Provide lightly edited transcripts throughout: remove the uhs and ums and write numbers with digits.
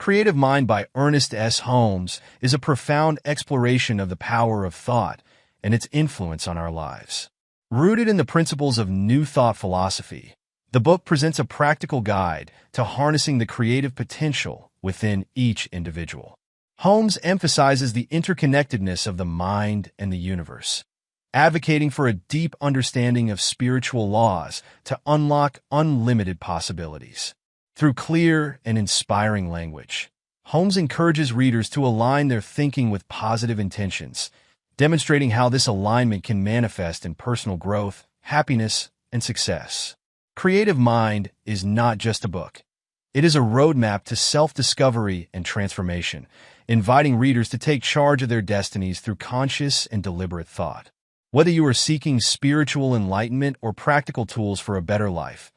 Creative Mind by Ernest S. Holmes is a profound exploration of the power of thought and its influence on our lives. Rooted in the principles of New Thought philosophy, the book presents a practical guide to harnessing the creative potential within each individual. Holmes emphasizes the interconnectedness of the mind and the universe, advocating for a deep understanding of spiritual laws to unlock unlimited possibilities. Through clear and inspiring language, Holmes encourages readers to align their thinking with positive intentions, demonstrating how this alignment can manifest in personal growth, happiness, and success. Creative Mind is not just a book. It is a roadmap to self-discovery and transformation, inviting readers to take charge of their destinies through conscious and deliberate thought. Whether you are seeking spiritual enlightenment or practical tools for a better life,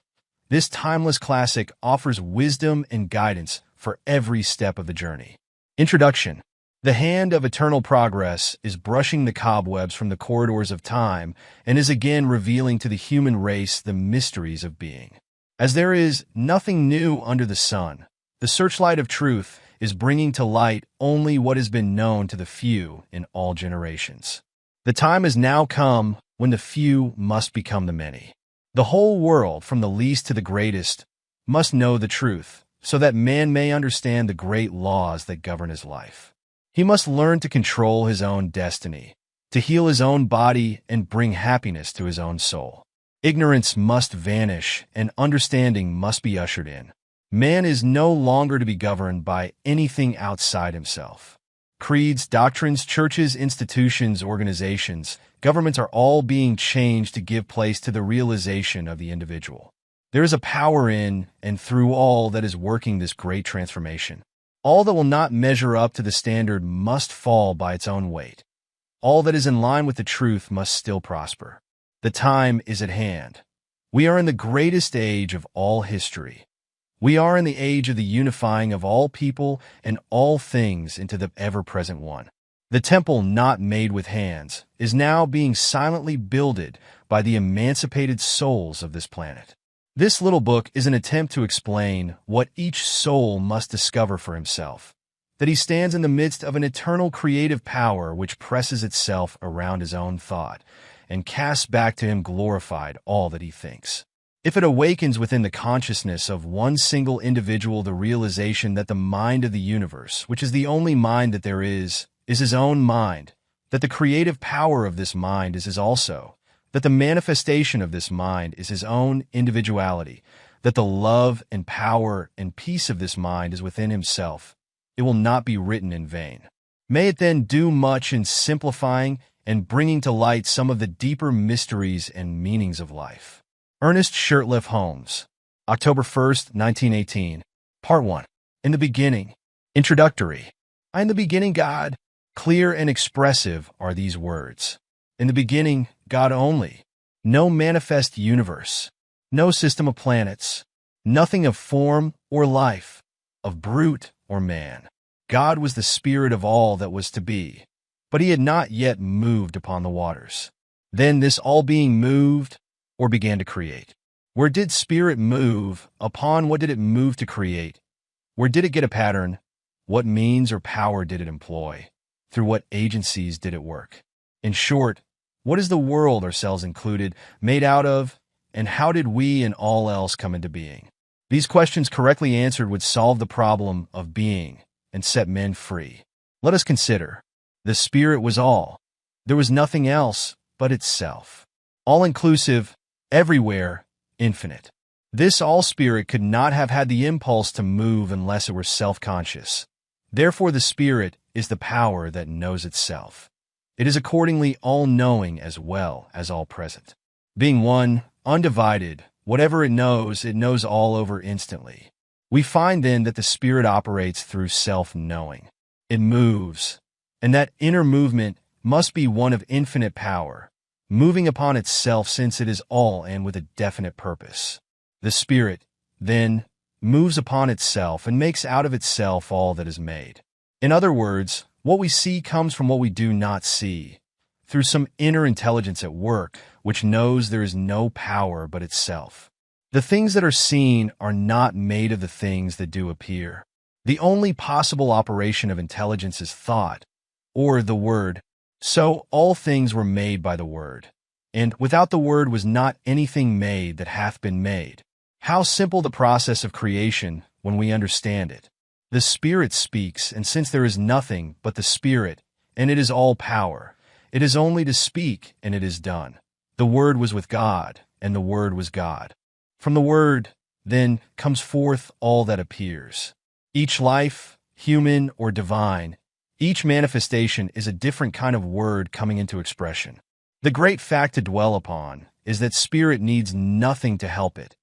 this timeless classic offers wisdom and guidance for every step of the journey. Introduction. The hand of eternal progress is brushing the cobwebs from the corridors of time and is again revealing to the human race the mysteries of being. As there is nothing new under the sun, the searchlight of truth is bringing to light only what has been known to the few in all generations. The time has now come when the few must become the many. The whole world, from the least to the greatest, must know the truth, so that man may understand the great laws that govern his life. He must learn to control his own destiny, to heal his own body and bring happiness to his own soul. Ignorance must vanish and understanding must be ushered in. Man is no longer to be governed by anything outside himself. Creeds, doctrines, churches, institutions, organizations, governments are all being changed to give place to the realization of the individual. There is a power in and through all that is working this great transformation. All that will not measure up to the standard must fall by its own weight. All that is in line with the truth must still prosper. The time is at hand. We are in the greatest age of all history. We are in the age of the unifying of all people and all things into the ever-present one. The temple not made with hands is now being silently builded by the emancipated souls of this planet. This little book is an attempt to explain what each soul must discover for himself, that he stands in the midst of an eternal creative power which presses itself around his own thought and casts back to him glorified all that he thinks. If it awakens within the consciousness of one single individual the realization that the mind of the universe, which is the only mind that there is his own mind, that the creative power of this mind is his also, that the manifestation of this mind is his own individuality, that the love and power and peace of this mind is within himself, it will not be written in vain. May it then do much in simplifying and bringing to light some of the deeper mysteries and meanings of life. Ernest Shirtliff Holmes, October 1st, 1918, Part 1. In the beginning. Introductory. In the beginning, God. Clear and expressive are these words. In the beginning, God only. No manifest universe. No system of planets. Nothing of form or life, of brute or man. God was the spirit of all that was to be, but he had not yet moved upon the waters. Then this all-being moved or began to create. Where did spirit move? Upon what did it move to create? Where did it get a pattern? What means or power did it employ? Through what agencies did it work? In short, what is the world, ourselves included, made out of, and how did we and all else come into being? These questions correctly answered would solve the problem of being and set men free. Let us consider. The Spirit was all. There was nothing else but itself. All-inclusive, everywhere, infinite. This all-spirit could not have had the impulse to move unless it were self-conscious. Therefore the Spirit is the power that knows itself. It is accordingly all-knowing as well as all-present. Being one, undivided, whatever it knows all over instantly. We find then that the Spirit operates through self-knowing. It moves, and that inner movement must be one of infinite power, moving upon itself since it is all and with a definite purpose. The Spirit, then, moves upon itself and makes out of itself all that is made. In other words, what we see comes from what we do not see, through some inner intelligence at work, which knows there is no power but itself. The things that are seen are not made of the things that do appear. The only possible operation of intelligence is thought, or the Word. So all things were made by the Word. And without the Word was not anything made that hath been made. How simple the process of creation when we understand it. The Spirit speaks, and since there is nothing but the Spirit, and it is all power, it is only to speak, and it is done. The Word was with God, and the Word was God. From the Word, then, comes forth all that appears. Each life, human or divine, each manifestation is a different kind of word coming into expression. The great fact to dwell upon is that spirit needs nothing to help it.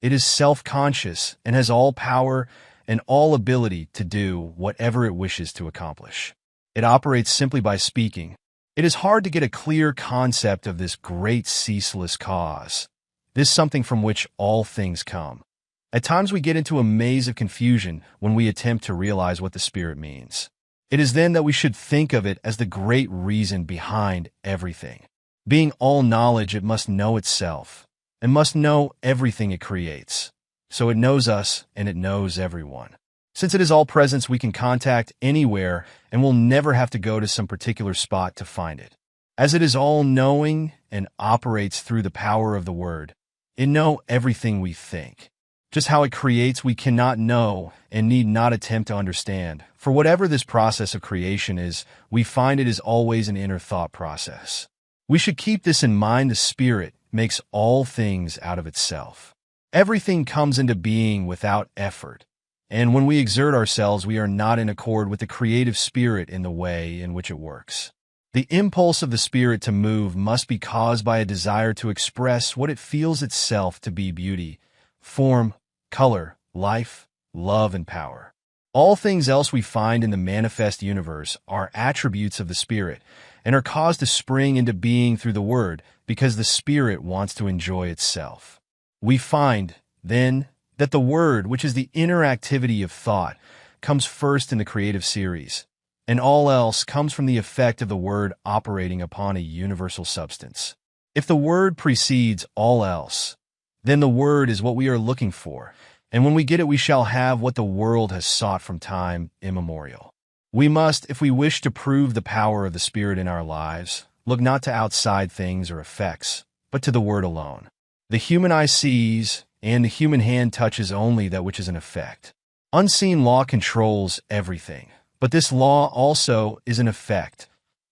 It is self-conscious and has all power and all ability to do whatever it wishes to accomplish. It operates simply by speaking. It is hard to get a clear concept of this great ceaseless cause, this something from which all things come. At times we get into a maze of confusion when we attempt to realize what the Spirit means. It is then that we should think of it as the great reason behind everything. Being all knowledge, it must know itself, and must know everything it creates. So it knows us, and it knows everyone. Since it is all presence, we can contact anywhere, and will never have to go to some particular spot to find it. As it is all-knowing and operates through the power of the Word, it knows everything we think. Just how it creates, we cannot know and need not attempt to understand. For whatever this process of creation is, we find it is always an inner thought process. We should keep this in mind. The Spirit makes all things out of itself. Everything comes into being without effort, and when we exert ourselves, we are not in accord with the creative spirit in the way in which it works. The impulse of the Spirit to move must be caused by a desire to express what it feels itself to be: beauty, form, color, life, love, and power. All things else we find in the manifest universe are attributes of the Spirit and are caused to spring into being through the Word because the Spirit wants to enjoy itself. We find, then, that the Word, which is the inner activity of thought, comes first in the creative series, and all else comes from the effect of the Word operating upon a universal substance. If the Word precedes all else, then the Word is what we are looking for, and when we get it, we shall have what the world has sought from time immemorial. We must, if we wish to prove the power of the Spirit in our lives, look not to outside things or effects, but to the Word alone. The human eye sees, and the human hand touches only that which is an effect. Unseen law controls everything, but this law also is an effect.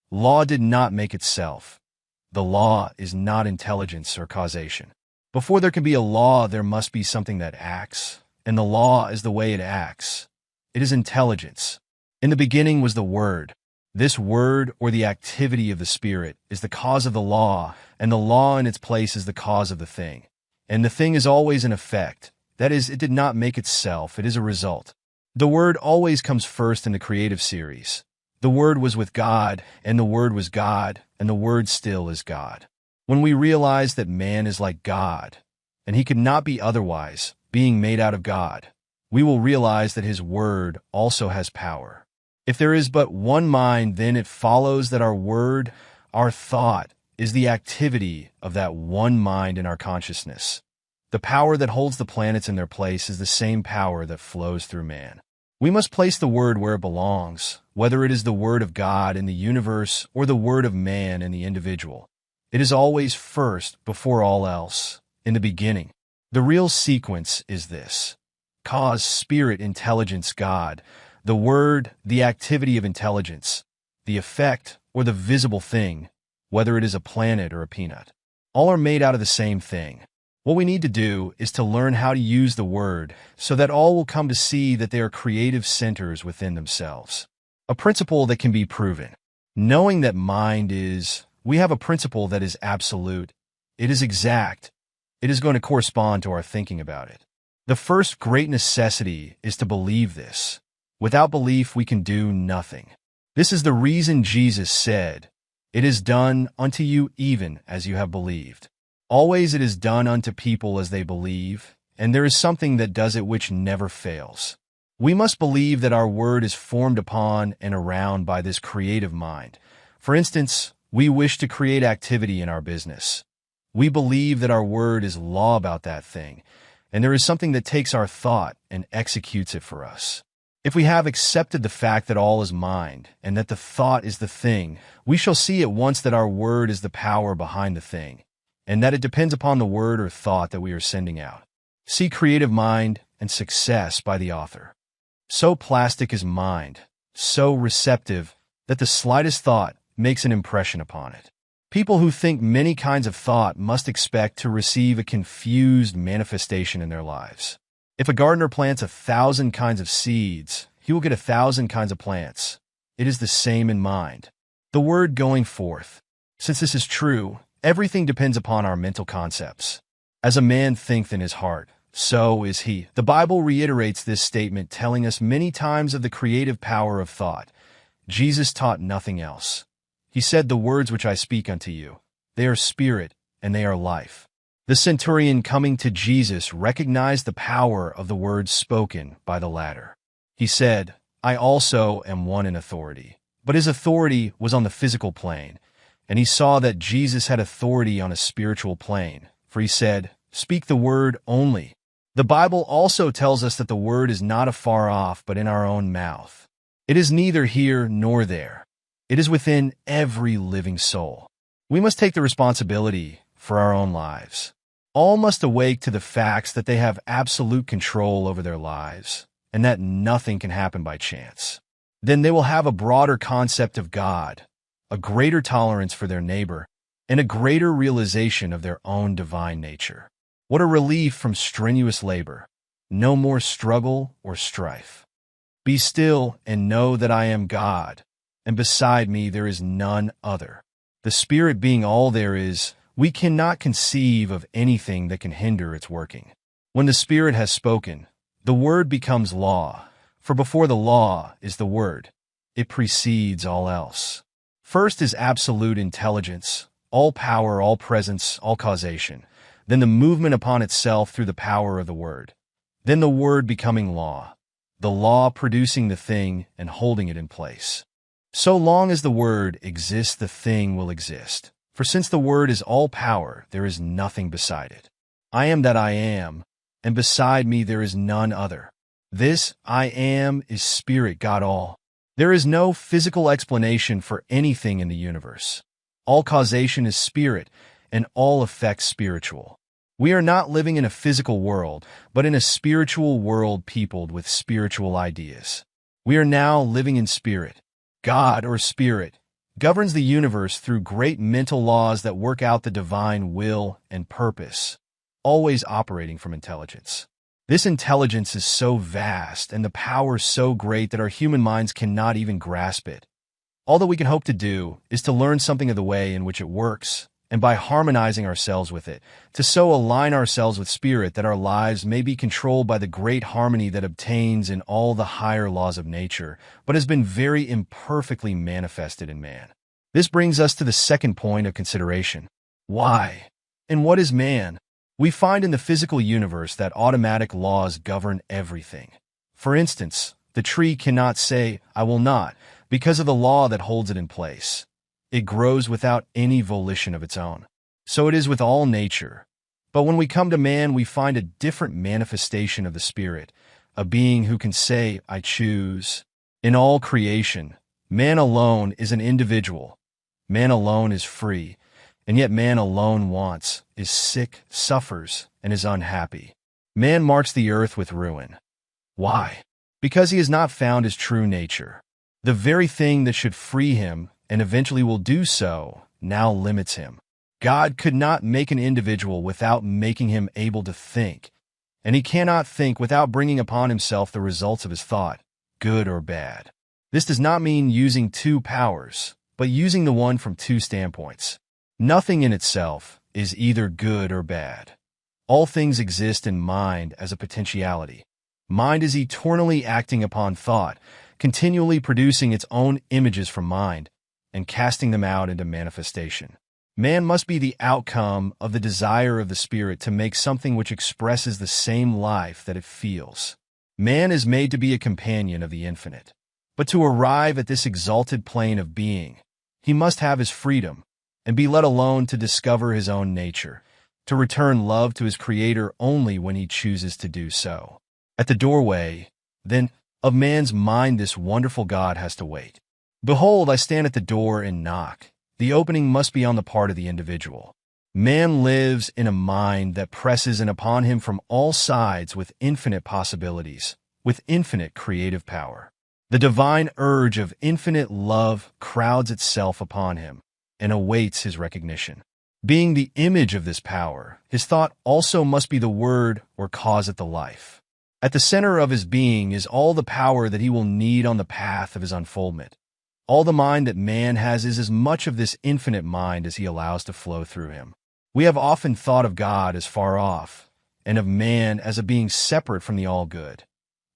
Law did not make itself. The law is not intelligence or causation. Before there can be a law, there must be something that acts, and the law is the way it acts. It is intelligence. In the beginning was the Word. This Word, or the activity of the Spirit, is the cause of the law, and the law in its place is the cause of the thing. And the thing is always an effect. That is, it did not make itself, it is a result. The Word always comes first in the creative series. The Word was with God, and the Word was God, and the Word still is God. When we realize that man is like God, and he could not be otherwise, being made out of God, we will realize that his Word also has power. If there is but one mind, then it follows that our word, our thought, is the activity of that one mind in our consciousness. The power that holds the planets in their place is the same power that flows through man. We must place the Word where it belongs, whether it is the Word of God in the universe or the Word of man in the individual. It is always first, before all else, in the beginning. The real sequence is this: cause, spirit, intelligence, God. The Word, the activity of intelligence, the effect, or the visible thing, whether it is a planet or a peanut. All are made out of the same thing. What we need to do is to learn how to use the Word so that all will come to see that they are creative centers within themselves. A principle that can be proven. Knowing that mind is, we have a principle that is absolute. It is exact. It is going to correspond to our thinking about it. The first great necessity is to believe this. Without belief, we can do nothing. This is the reason Jesus said, "It is done unto you even as you have believed." Always it is done unto people as they believe, and there is something that does it which never fails. We must believe that our word is formed upon and around by this creative mind. For instance, we wish to create activity in our business. We believe that our word is law about that thing, and there is something that takes our thought and executes it for us. If we have accepted the fact that all is mind, and that the thought is the thing, we shall see at once that our word is the power behind the thing, and that it depends upon the word or thought that we are sending out. See Creative Mind and Success by the author. So plastic is mind, so receptive that the slightest thought makes an impression upon it. People who think many kinds of thought must expect to receive a confused manifestation in their lives. If a gardener plants 1,000 kinds of seeds, he will get 1,000 kinds of plants. It is the same in mind. The word going forth. Since this is true, everything depends upon our mental concepts. As a man thinketh in his heart, so is he. The Bible reiterates this statement, telling us many times of the creative power of thought. Jesus taught nothing else. He said, "The words which I speak unto you, they are spirit and they are life." The centurion coming to Jesus recognized the power of the words spoken by the latter. He said, "I also am one in authority." But his authority was on the physical plane, and he saw that Jesus had authority on a spiritual plane, for he said, "Speak the word only." The Bible also tells us that the word is not afar off, but in our own mouth. It is neither here nor there. It is within every living soul. We must take the responsibility for our own lives. All must awake to the facts that they have absolute control over their lives, and that nothing can happen by chance. Then they will have a broader concept of God, a greater tolerance for their neighbor, and a greater realization of their own divine nature. What a relief from strenuous labor. No more struggle or strife. Be still and know that I am God, and beside me there is none other. The Spirit being all there is, we cannot conceive of anything that can hinder its working. When the Spirit has spoken, the Word becomes law, for before the law is the Word. It precedes all else. First is absolute intelligence, all power, all presence, all causation. Then the movement upon itself through the power of the Word. Then the Word becoming law, the law producing the thing and holding it in place. So long as the Word exists, the thing will exist. For since the Word is all power, there is nothing beside it. I am that I am, and beside me there is none other. This I am is Spirit, God all. There is no physical explanation for anything in the universe. All causation is spirit, and all effects spiritual. We are not living in a physical world, but in a spiritual world peopled with spiritual ideas. We are now living in spirit. God, or Spirit, governs the universe through great mental laws that work out the divine will and purpose, always operating from intelligence. This intelligence is so vast and the power so great that our human minds cannot even grasp it. All that we can hope to do is to learn something of the way in which it works, and by harmonizing ourselves with it, to so align ourselves with Spirit that our lives may be controlled by the great harmony that obtains in all the higher laws of nature, but has been very imperfectly manifested in man. This brings us to the second point of consideration. Why? And what is man? We find in the physical universe that automatic laws govern everything. For instance, the tree cannot say, "I will not," because of the law that holds it in place. It grows without any volition of its own. So it is with all nature. But when we come to man, we find a different manifestation of the Spirit, a being who can say, "I choose." In all creation, man alone is an individual. Man alone is free, and yet man alone wants, is sick, suffers, and is unhappy. Man marks the earth with ruin. Why? Because he has not found his true nature. The very thing that should free him, and eventually will do so, now limits him. God could not make an individual without making him able to think, and he cannot think without bringing upon himself the results of his thought, good or bad. This does not mean using two powers, but using the one from two standpoints. Nothing in itself is either good or bad. All things exist in mind as a potentiality. Mind is eternally acting upon thought, continually producing its own images from mind, and casting them out into manifestation. Man must be the outcome of the desire of the Spirit to make something which expresses the same life that it feels. Man is made to be a companion of the infinite. But to arrive at this exalted plane of being, he must have his freedom, and be let alone to discover his own nature, to return love to his Creator only when he chooses to do so. At the doorway, then, Of man's mind this wonderful God has to wait. Behold, I stand at the door and knock. The opening must be on the part of the individual. Man lives in a mind that presses in upon him from all sides with infinite possibilities, with infinite creative power. The divine urge of infinite love crowds itself upon him and awaits his recognition. Being the image of this power, his thought also must be the word or cause at the life. At the center of his being is all the power that he will need on the path of his unfoldment. All the mind that man has is as much of this infinite mind as he allows to flow through him. We have often thought of God as far off, and of man as a being separate from the all-good.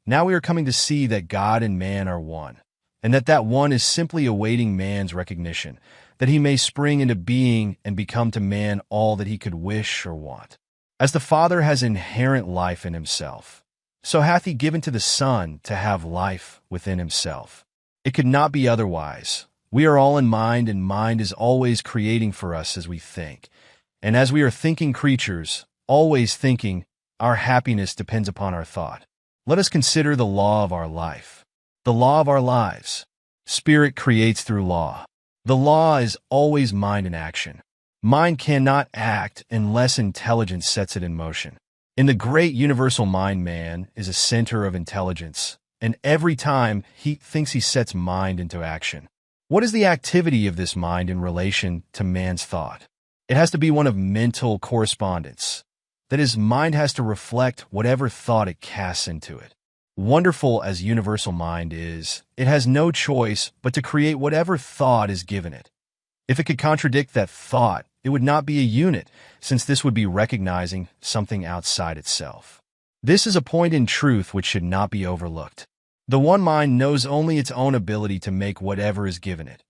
Now we are coming to see that God and man are one, and that one is simply awaiting man's recognition, that he may spring into being and become to man all that he could wish or want. As the Father has inherent life in himself, so hath he given to the Son to have life within himself. It could not be otherwise. We are all in mind, and mind is always creating for us as we think. And as we are thinking creatures, always thinking, our happiness depends upon our thought. Let us consider the law of our life. The law of our lives. Spirit creates through law. The law is always mind in action. Mind cannot act unless intelligence sets it in motion. In the great universal mind, man is a center of intelligence, and every time he thinks he sets mind into action. What is the activity of this mind in relation to man's thought? It has to be one of mental correspondence. That is, mind has to reflect whatever thought it casts into it. Wonderful as universal mind is, it has no choice but to create whatever thought is given it. If it could contradict that thought, it would not be a unit, since this would be recognizing something outside itself. This is a point in truth which should not be overlooked. The one mind knows only its own ability to make whatever is given it.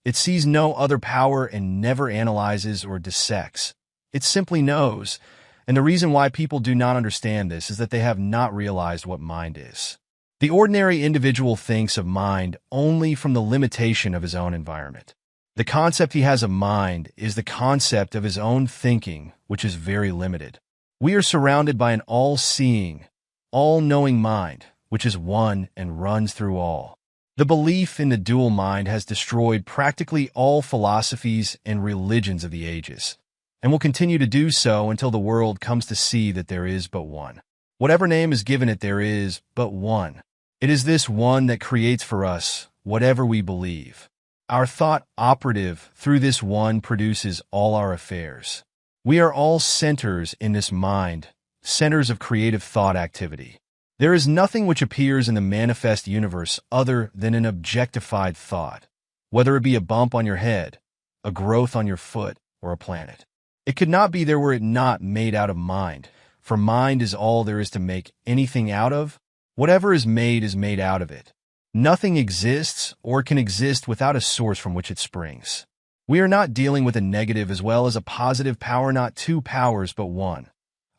It sees no other power and never analyzes or dissects. It simply knows, and the reason why people do not understand this is that they have not realized what mind is. The ordinary individual thinks of mind only from the limitation of his own environment. The concept he has of mind is the concept of his own thinking, which is very limited. We are surrounded by an all-seeing, all-knowing mind, which is one and runs through all. The belief in the dual mind has destroyed practically all philosophies and religions of the ages, and will continue to do so until the world comes to see that there is but one. Whatever name is given it, there is but one. It is this one that creates for us whatever we believe. Our thought operative through this one produces all our affairs. We are all centers in this mind, centers of creative thought activity. There is nothing which appears in the manifest universe other than an objectified thought, whether it be a bump on your head, a growth on your foot, or a planet. It could not be there were it not made out of mind, for mind is all there is to make anything out of. Whatever is made out of it. Nothing exists or can exist without a source from which it springs. We are not dealing with a negative as well as a positive power, not two powers but one,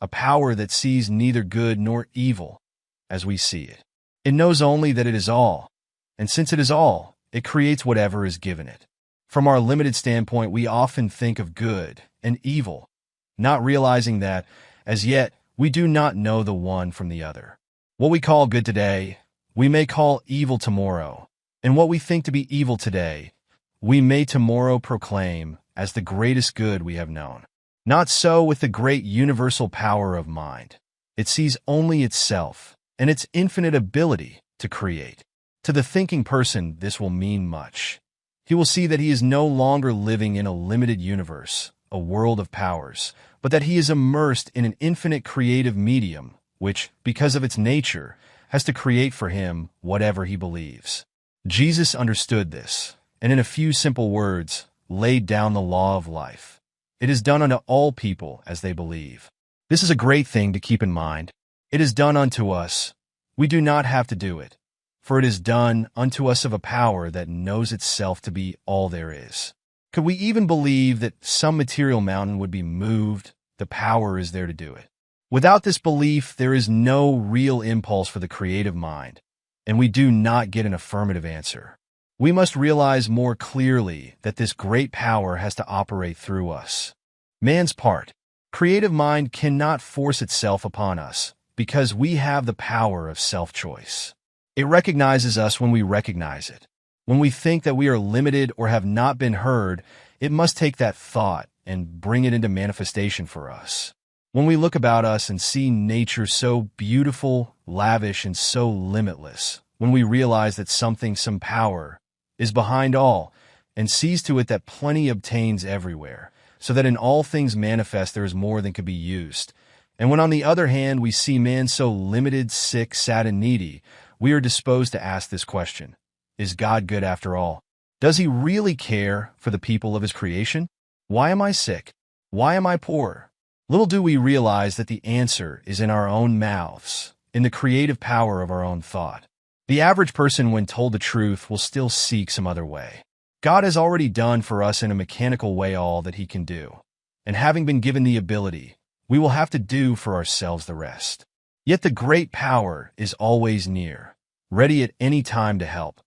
a power that sees neither good nor evil as we see it. It knows only that it is all, and since it is all, it creates whatever is given it. From our limited standpoint, we often think of good and evil, not realizing that, as yet, we do not know the one from the other. What we call good today, we may call evil tomorrow, and what we think to be evil today, we may tomorrow proclaim as the greatest good we have known. Not so with the great universal power of mind. It sees only itself and its infinite ability to create. To the thinking person, this will mean much. He will see that he is no longer living in a limited universe, a world of powers, but that he is immersed in an infinite creative medium, which, because of its nature, has to create for him whatever he believes. Jesus understood this, and in a few simple words, laid down the law of life. It is done unto all people as they believe. This is a great thing to keep in mind. It is done unto us. We do not have to do it, for it is done unto us of a power that knows itself to be all there is. Could we even believe that some material mountain would be moved? The power is there to do it. Without this belief, there is no real impulse for the creative mind, and we do not get an affirmative answer. We must realize more clearly that this great power has to operate through us. Man's part. Creative mind cannot force itself upon us because we have the power of self-choice. It recognizes us when we recognize it. When we think that we are limited or have not been heard, it must take that thought and bring it into manifestation for us. When we look about us and see nature so beautiful, lavish, and so limitless, when we realize that something, some power, is behind all, and sees to it that plenty obtains everywhere, so that in all things manifest there is more than could be used. And when on the other hand we see man so limited, sick, sad, and needy, we are disposed to ask this question: is God good after all? Does he really care for the people of his creation? Why am I sick? Why am I poor? Little do we realize that the answer is in our own mouths, in the creative power of our own thought. The average person, when told the truth, will still seek some other way. God has already done for us in a mechanical way all that he can do, and having been given the ability, we will have to do for ourselves the rest. Yet the great power is always near, ready at any time to help,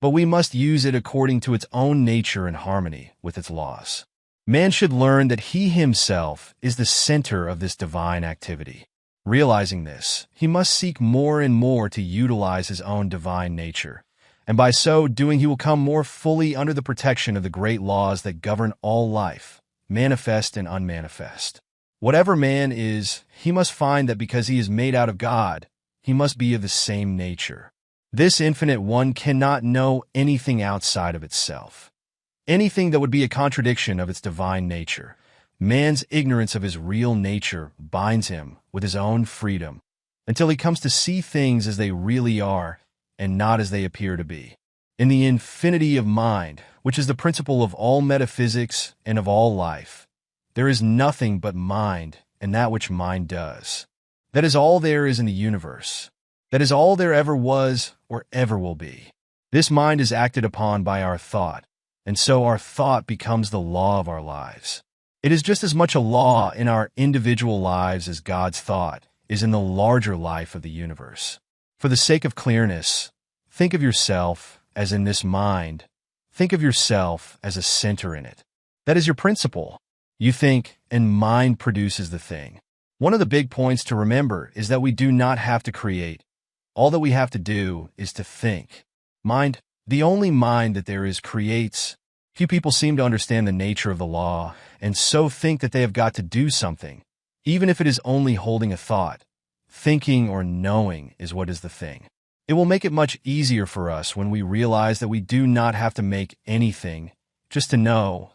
but we must use it according to its own nature and harmony with its laws. Man should learn that he himself is the center of this divine activity. Realizing this, he must seek more and more to utilize his own divine nature, and by so doing he will come more fully under the protection of the great laws that govern all life, manifest and unmanifest. Whatever man is, he must find that because he is made out of God, he must be of the same nature. This infinite one cannot know anything outside of itself, anything that would be a contradiction of its divine nature. Man's ignorance of his real nature binds him with his own freedom until he comes to see things as they really are and not as they appear to be. In the infinity of mind, which is the principle of all metaphysics and of all life, there is nothing but mind and that which mind does. That is all there is in the universe. That is all there ever was or ever will be. This mind is acted upon by our thought, and so our thought becomes the law of our lives. It is just as much a law in our individual lives as God's thought is in the larger life of the universe. For the sake of clearness, think of yourself as in this mind. Think of yourself as a center in it. That is your principle. You think, and mind produces the thing. One of the big points to remember is that we do not have to create. All that we have to do is to think. Mind, the only mind that there is, creates. Few people seem to understand the nature of the law, and so think that they have got to do something, even if it is only holding a thought. Thinking or knowing is what is the thing. It will make it much easier for us when we realize that we do not have to make anything, just to know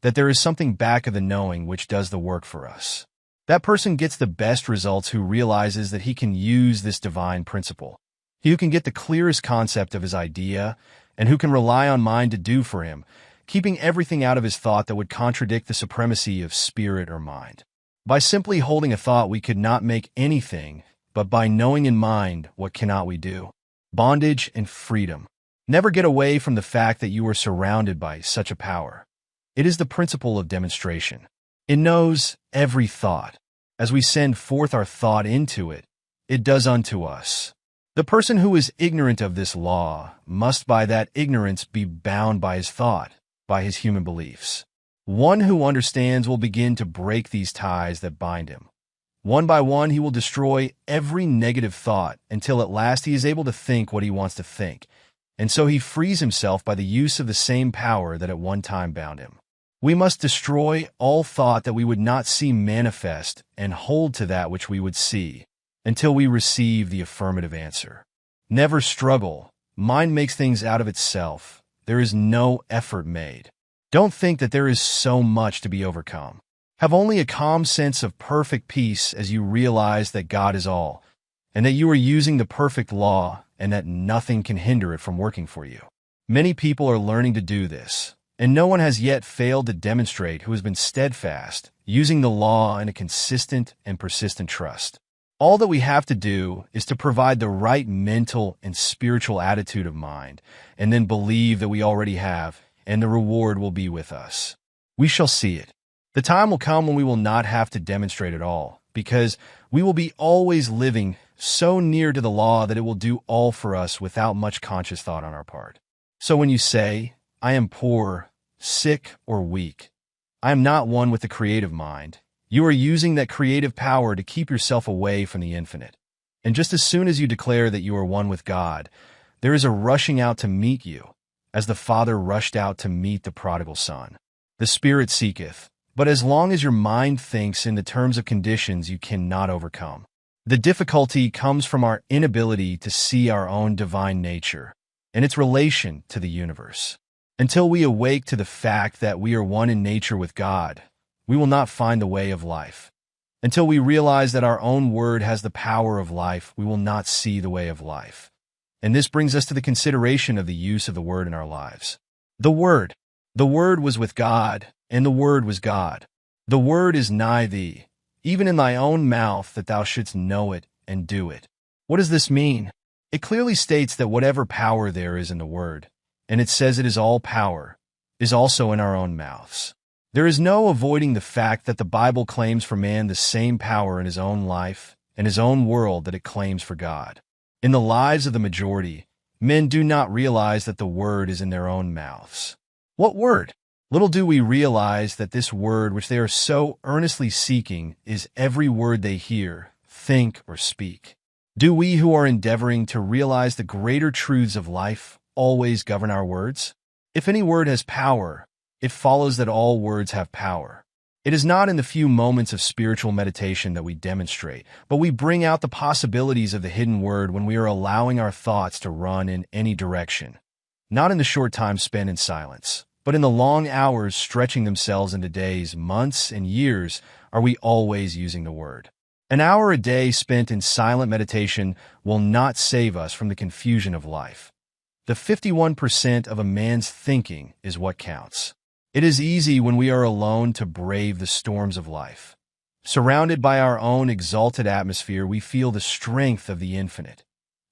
that there is something back of the knowing which does the work for us. That person gets the best results who realizes that he can use this divine principle. He who can get the clearest concept of his idea, and who can rely on mind to do for him, keeping everything out of his thought that would contradict the supremacy of spirit or mind. By simply holding a thought we could not make anything, but by knowing in mind, what cannot we do? Bondage and freedom. Never get away from the fact that you are surrounded by such a power. It is the principle of demonstration. It knows every thought. As we send forth our thought into it, it does unto us. The person who is ignorant of this law must by that ignorance be bound by his thought, by his human beliefs. One who understands will begin to break these ties that bind him. One by one, he will destroy every negative thought until at last he is able to think what he wants to think, and so he frees himself by the use of the same power that at one time bound him. We must destroy all thought that we would not see manifest and hold to that which we would see until we receive the affirmative answer. Never struggle. Mind makes things out of itself. There is no effort made. Don't think that there is so much to be overcome. Have only a calm sense of perfect peace as you realize that God is all, and that you are using the perfect law and that nothing can hinder it from working for you. Many people are learning to do this, and no one has yet failed to demonstrate who has been steadfast, using the law in a consistent and persistent trust. All that we have to do is to provide the right mental and spiritual attitude of mind, and then believe that we already have, and the reward will be with us. We shall see it. The time will come when we will not have to demonstrate at all, because we will be always living so near to the law that it will do all for us without much conscious thought on our part. So when you say, I am poor, sick, or weak, I am not one with the creative mind, you are using that creative power to keep yourself away from the infinite. And just as soon as you declare that you are one with God, There is a rushing out to meet you, as the Father rushed out to meet the prodigal son. The Spirit seeketh, but as long as your mind thinks in the terms of conditions you cannot overcome. The difficulty comes from our inability to see our own divine nature and its relation to the universe. Until we awake to the fact that we are one in nature with God, we will not find the way of life. Until we realize that our own word has the power of life, we will not see the way of life. And this brings us to the consideration of the use of the word in our lives. The Word. The Word was with God, and the Word was God. The Word is nigh thee, even in thy own mouth, that thou shouldst know it and do it. What does this mean? It clearly states that whatever power there is in the Word, and it says it is all power, is also in our own mouths. There is no avoiding the fact that the Bible claims for man the same power in his own life and his own world that it claims for God. In the lives of the majority, men do not realize that the Word is in their own mouths. What word? Little do we realize that this word which they are so earnestly seeking is every word they hear, think, or speak. Do we who are endeavoring to realize the greater truths of life always govern our words? If any word has power, it follows that all words have power. It is not in the few moments of spiritual meditation that we demonstrate, but we bring out the possibilities of the hidden word when we are allowing our thoughts to run in any direction. Not in the short time spent in silence, but in the long hours stretching themselves into days, months, and years are we always using the word. An hour a day spent in silent meditation will not save us from the confusion of life. The 51% of a man's thinking is what counts. It is easy when we are alone to brave the storms of life. Surrounded by our own exalted atmosphere, we feel the strength of the infinite.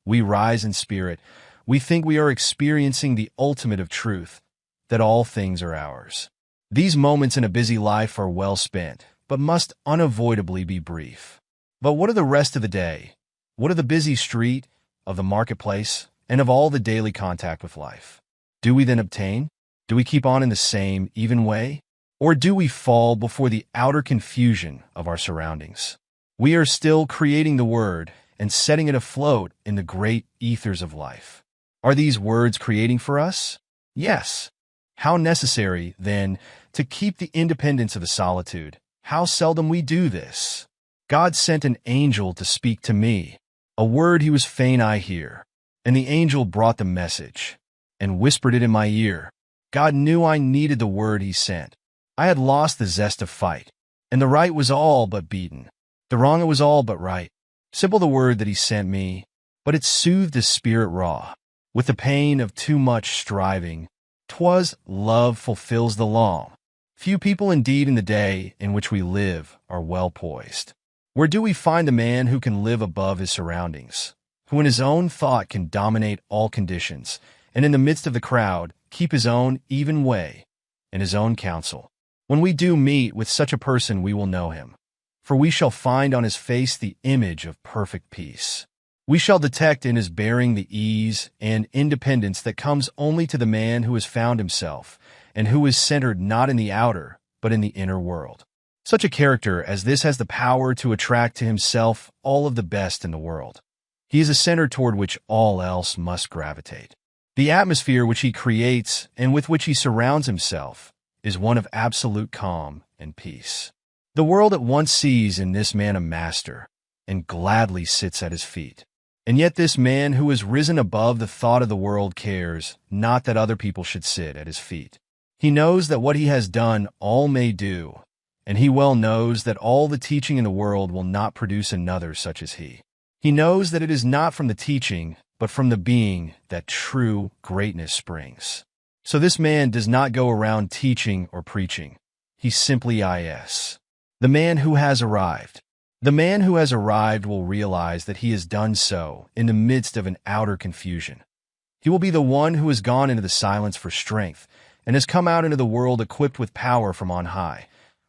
We rise in spirit. We think we are experiencing the ultimate of truth, that all things are ours. These moments in a busy life are well spent, but must unavoidably be brief. But what of the rest of the day? What of the busy street, of the marketplace, and of all the daily contact with life? Do we then obtain? Do we keep on in the same, even way? Or do we fall before the outer confusion of our surroundings? We are still creating the word and setting it afloat in the great ethers of life. Are these words creating for us? Yes. How necessary, then, to keep the independence of the solitude. How seldom we do this. God sent an angel to speak to me, a word he was fain I hear. And the angel brought the message, and whispered it in my ear. God knew I needed the word he sent. I had lost the zest of fight, and the right was all but beaten. The wrong it was all but right. Simple the word that he sent me, but it soothed the spirit raw. With the pain of too much striving, 'twas love fulfills the law. Few people indeed in the day in which we live are well poised. Where do we find the man who can live above his surroundings, who in his own thought can dominate all conditions, and in the midst of the crowd keep his own even way and his own counsel? When we do meet with such a person, we will know him, for we shall find on his face the image of perfect peace. We shall detect in his bearing the ease and independence that comes only to the man who has found himself, and who is centered not in the outer, but in the inner world. Such a character as this has the power to attract to himself all of the best in the world. He is a center toward which all else must gravitate. The atmosphere which he creates and with which he surrounds himself is one of absolute calm and peace. The world at once sees in this man a master, and gladly sits at his feet. And yet this man who has risen above the thought of the world cares not that other people should sit at his feet. He knows that what he has done all may do, and he well knows that all the teaching in the world will not produce another such as he. He knows that it is not from the teaching, but from the being, that true greatness springs. So this man does not go around teaching or preaching. He simply is. The man who has arrived. The man who has arrived will realize that he has done so in the midst of an outer confusion. He will be the one who has gone into the silence for strength and has come out into the world equipped with power from on high.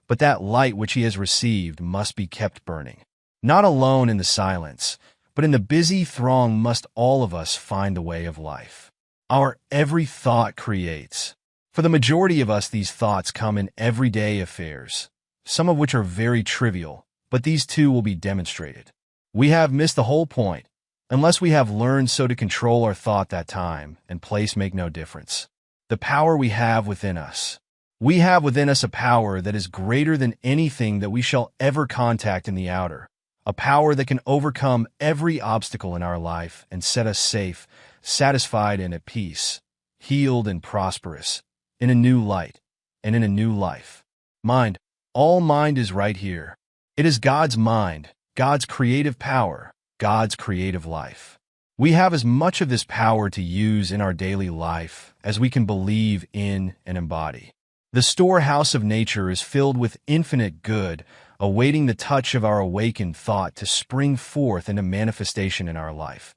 But that light which he has received must be kept burning. Not alone in the silence, but in the busy throng must all of us find the way of life. Our every thought creates. For the majority of us, these thoughts come in everyday affairs, some of which are very trivial, but these too will be demonstrated. We have missed the whole point. unless we have learned so to control our thought that time and place make no difference. The power we have within us. We have within us a power that is greater than anything that we shall ever contact in the outer, a power that can overcome every obstacle in our life and set us safe, satisfied and at peace, healed and prosperous, in a new light, and in a new life. Mind. All mind is right here. It is God's mind, God's creative power, God's creative life. We have as much of this power to use in our daily life as we can believe in and embody. The storehouse of nature is filled with infinite good, awaiting the touch of our awakened thought to spring forth into manifestation in our life.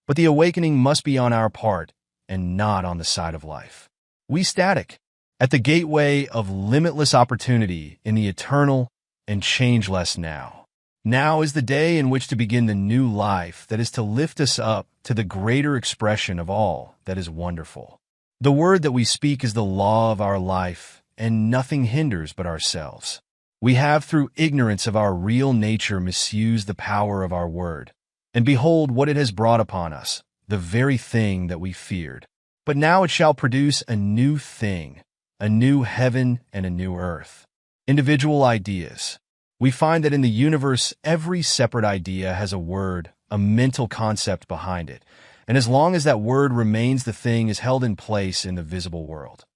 But the awakening must be on our part and not on the side of life. We static, at the gateway of limitless opportunity in the eternal and changeless now. Now is the day in which to begin the new life that is to lift us up to the greater expression of all that is wonderful. The word that we speak is the law of our life, and nothing hinders but ourselves. We have through ignorance of our real nature misused the power of our word. And behold what it has brought upon us, the very thing that we feared. But now it shall produce a new thing, a new heaven and a new earth. Individual ideas. We find that in the universe, every separate idea has a word, a mental concept behind it, and as long as that word remains, the thing is held in place in the visible world.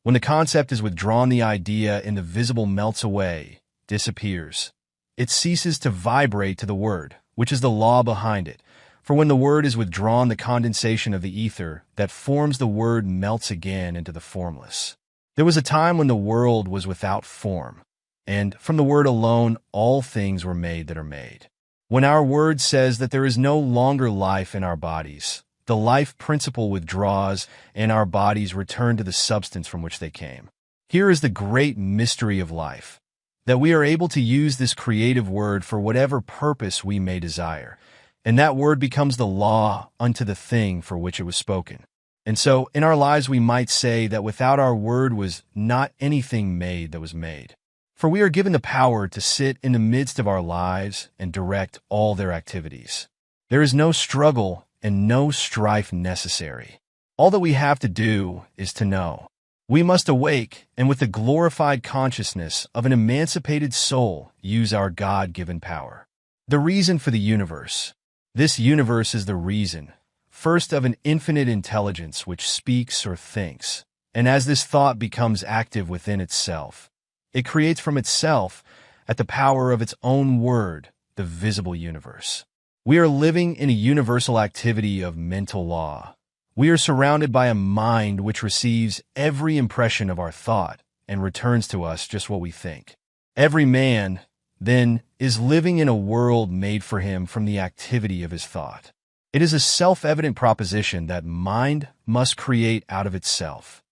When the concept is withdrawn, the idea in the visible melts away, disappears. It ceases to vibrate to the word, which is the law behind it. For when the word is withdrawn, the condensation of the ether that forms the word melts again into the formless. There was a time when the world was without form, and from the word alone all things were made that are made. When our word says that there is no longer life in our bodies, the life principle withdraws and our bodies return to the substance from which they came. Here is the great mystery of life, that we are able to use this creative word for whatever purpose we may desire, and that word becomes the law unto the thing for which it was spoken. And so, in our lives we might say that without our word was not anything made that was made. For we are given the power to sit in the midst of our lives and direct all their activities. There is no struggle and no strife necessary. All that we have to do is to know. We must awake and with the glorified consciousness of an emancipated soul use our God-given power. The reason for the universe. This universe is the reason, first of an infinite intelligence which speaks or thinks, and as this thought becomes active within itself, it creates from itself, at the power of its own word, the visible universe. We are living in a universal activity of mental law. We are surrounded by a mind which receives every impression of our thought and returns to us just what we think. Every man, then, is living in a world made for him from the activity of his thought. It is a self-evident proposition that mind must create out of itself.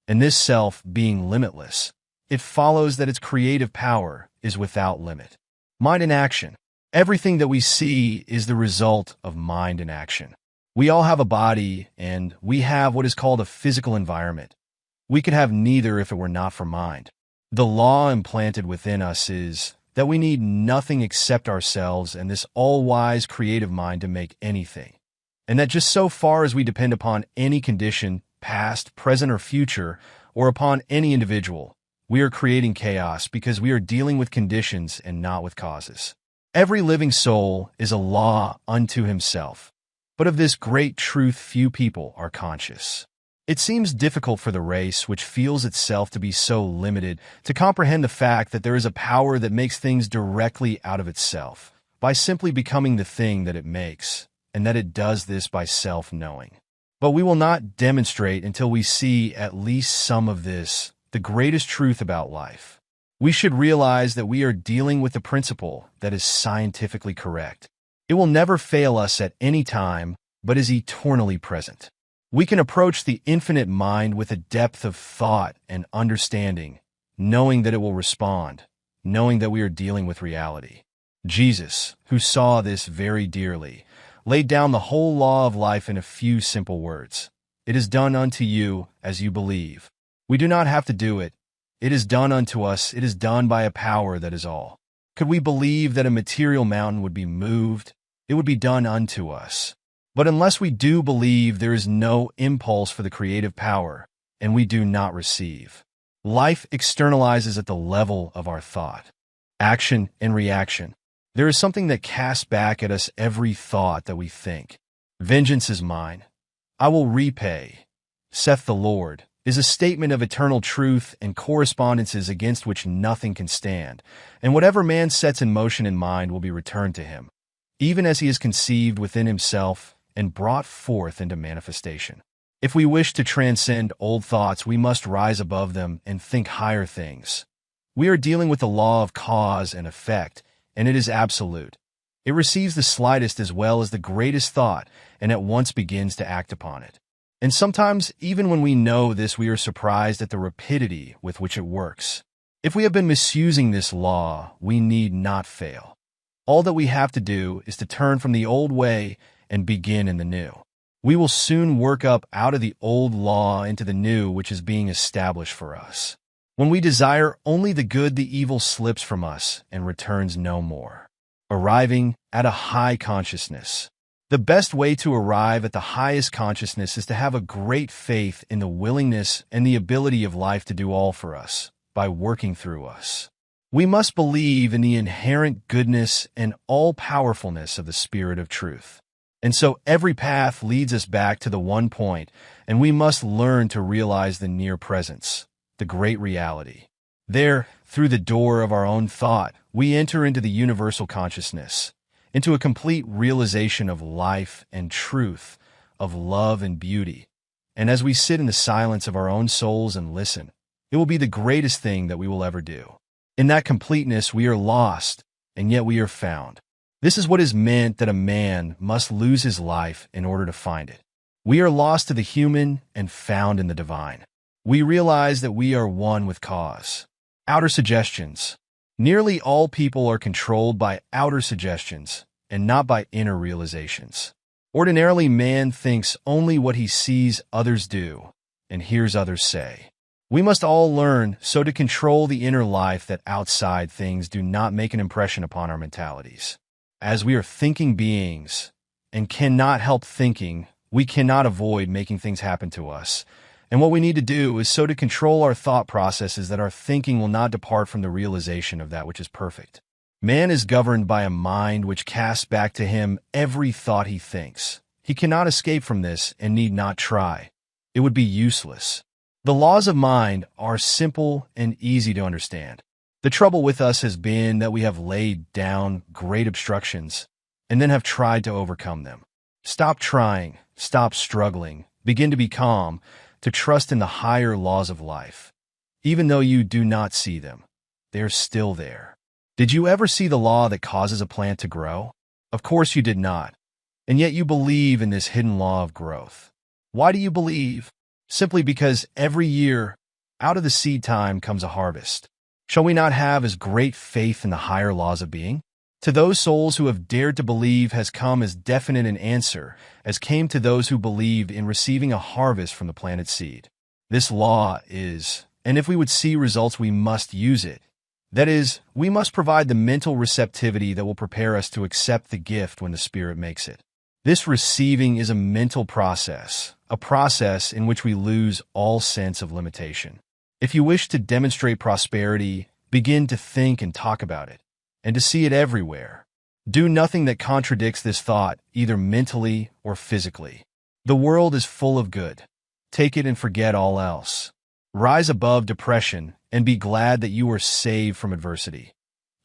And this self being limitless, it follows that its creative power is without limit. Mind in action. Everything that we see is the result of mind in action. We all have a body, and we have what is called a physical environment. We could have neither if it were not for mind. The law implanted within us is that we need nothing except ourselves and this all-wise creative mind to make anything, and that just so far as we depend upon any condition, past, present, or future, or upon any individual, we are creating chaos because we are dealing with conditions and not with causes. Every living soul is a law unto himself, but of this great truth few people are conscious. It seems difficult for the race, which feels itself to be so limited, to comprehend the fact that there is a power that makes things directly out of itself, by simply becoming the thing that it makes, and that it does this by self-knowing. But we will not demonstrate until we see at least some of this, the greatest truth about life. We should realize that we are dealing with a principle that is scientifically correct. It will never fail us at any time, but is eternally present. We can approach the infinite mind with a depth of thought and understanding, knowing that it will respond, knowing that we are dealing with reality. Jesus, who saw this very dearly, laid down the whole law of life in a few simple words. It is done unto you as you believe. We do not have to do it. It is done unto us. It is done by a power that is all. Could we believe that a material mountain would be moved? It would be done unto us. But unless we do believe, there is no impulse for the creative power, and we do not receive. Life externalizes at the level of our thought. Action and reaction. There is something that casts back at us every thought that we think. Vengeance is mine. I will repay, saith the Lord, is a statement of eternal truth and correspondences against which nothing can stand, and whatever man sets in motion in mind will be returned to him, even as he is conceived within himself and brought forth into manifestation. If we wish to transcend old thoughts, we must rise above them and think higher things. We are dealing with the law of cause and effect, and it is absolute. It receives the slightest as well as the greatest thought and at once begins to act upon it. And sometimes, even when we know this, we are surprised at the rapidity with which it works. If we have been misusing this law, we need not fail. All that we have to do is to turn from the old way and begin in the new. We will soon work up out of the old law into the new which is being established for us. When we desire only the good, the evil slips from us and returns no more. Arriving at a high consciousness. The best way to arrive at the highest consciousness is to have a great faith in the willingness and the ability of life to do all for us, by working through us. We must believe in the inherent goodness and all-powerfulness of the Spirit of truth. And so every path leads us back to the one point, and we must learn to realize the near presence, the great reality. There, through the door of our own thought, we enter into the universal consciousness, into a complete realization of life and truth, of love and beauty. And as we sit in the silence of our own souls and listen, it will be the greatest thing that we will ever do. In that completeness, we are lost, and yet we are found. This is what is meant that a man must lose his life in order to find it. We are lost to the human and found in the divine. We realize that we are one with cause. Outer suggestions. Nearly all people are controlled by outer suggestions and not by inner realizations. Ordinarily, man thinks only what he sees others do and hears others say. We must all learn so to control the inner life that outside things do not make an impression upon our mentalities. As we are thinking beings and cannot help thinking, we cannot avoid making things happen to us. And what we need to do is so to control our thought processes that our thinking will not depart from the realization of that which is perfect. Man is governed by a mind which casts back to him every thought he thinks. He cannot escape from this and need not try. It would be useless. The laws of mind are simple and easy to understand. The trouble with us has been that we have laid down great obstructions and then have tried to overcome them. Stop trying, stop struggling, begin to be calm, to trust in the higher laws of life. Even though you do not see them, they're still there. Did you ever see the law that causes a plant to grow? Of course you did not. And yet you believe in this hidden law of growth. Why do you believe? Simply because every year, out of the seed time comes a harvest. Shall we not have as great faith in the higher laws of being? To those souls who have dared to believe has come as definite an answer as came to those who believed in receiving a harvest from the planted seed. This law is, and if we would see results, we must use it. That is, we must provide the mental receptivity that will prepare us to accept the gift when the Spirit makes it. This receiving is a mental process, a process in which we lose all sense of limitation. If you wish to demonstrate prosperity, begin to think and talk about it, and to see it everywhere. Do nothing that contradicts this thought, either mentally or physically. The world is full of good. Take it and forget all else. Rise above depression and be glad that you are saved from adversity.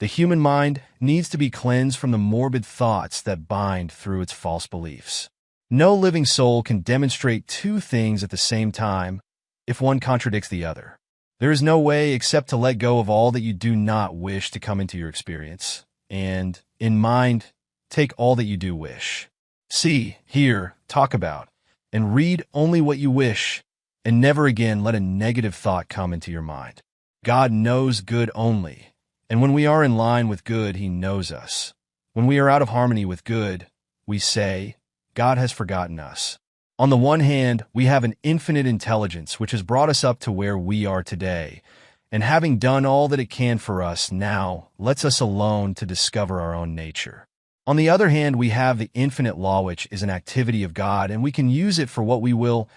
The human mind needs to be cleansed from the morbid thoughts that bind through its false beliefs. No living soul can demonstrate two things at the same time if one contradicts the other. There is no way except to let go of all that you do not wish to come into your experience, and, in mind, take all that you do wish. See, hear, talk about, and read only what you wish, and never again let a negative thought come into your mind. God knows good only, and when we are in line with good, He knows us. When we are out of harmony with good, we say, God has forgotten us. On the one hand, we have an infinite intelligence which has brought us up to where we are today, and having done all that it can for us now, lets us alone to discover our own nature. On the other hand, we have the infinite law, which is an activity of God, and we can use it for what we will,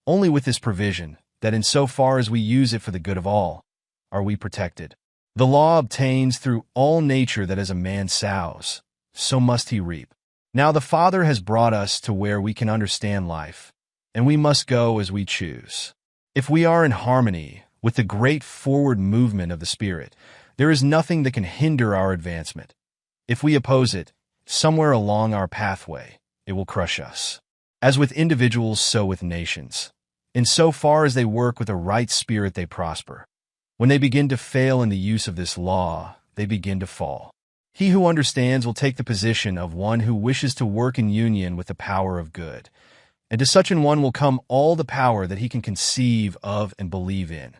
only with this provision, that insofar as we use it for the good of all, are we protected. The law obtains through all nature that as a man sows, so must he reap. Now the Father has brought us to where we can understand life, and we must go as we choose. If we are in harmony with the great forward movement of the Spirit, there is nothing that can hinder our advancement. If we oppose it, somewhere along our pathway, it will crush us. As with individuals, so with nations. In so far as they work with a right spirit, they prosper. When they begin to fail in the use of this law, they begin to fall. He who understands will take the position of one who wishes to work in union with the power of good. And to such an one will come all the power that he can conceive of and believe in.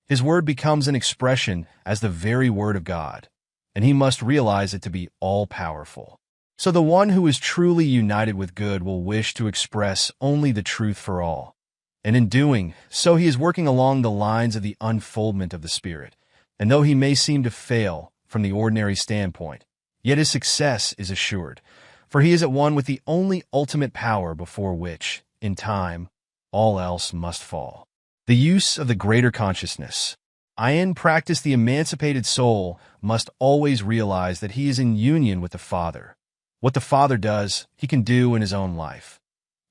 His word becomes an expression as the very word of God, and he must realize it to be all-powerful. So the one who is truly united with good will wish to express only the truth for all. And in doing so, he is working along the lines of the unfoldment of the Spirit. And though he may seem to fail from the ordinary standpoint, yet his success is assured, for he is at one with the only ultimate power before which, in time, all else must fall. The use of the greater consciousness. In practice, the emancipated soul must always realize that he is in union with the Father. What the Father does, he can do in his own life.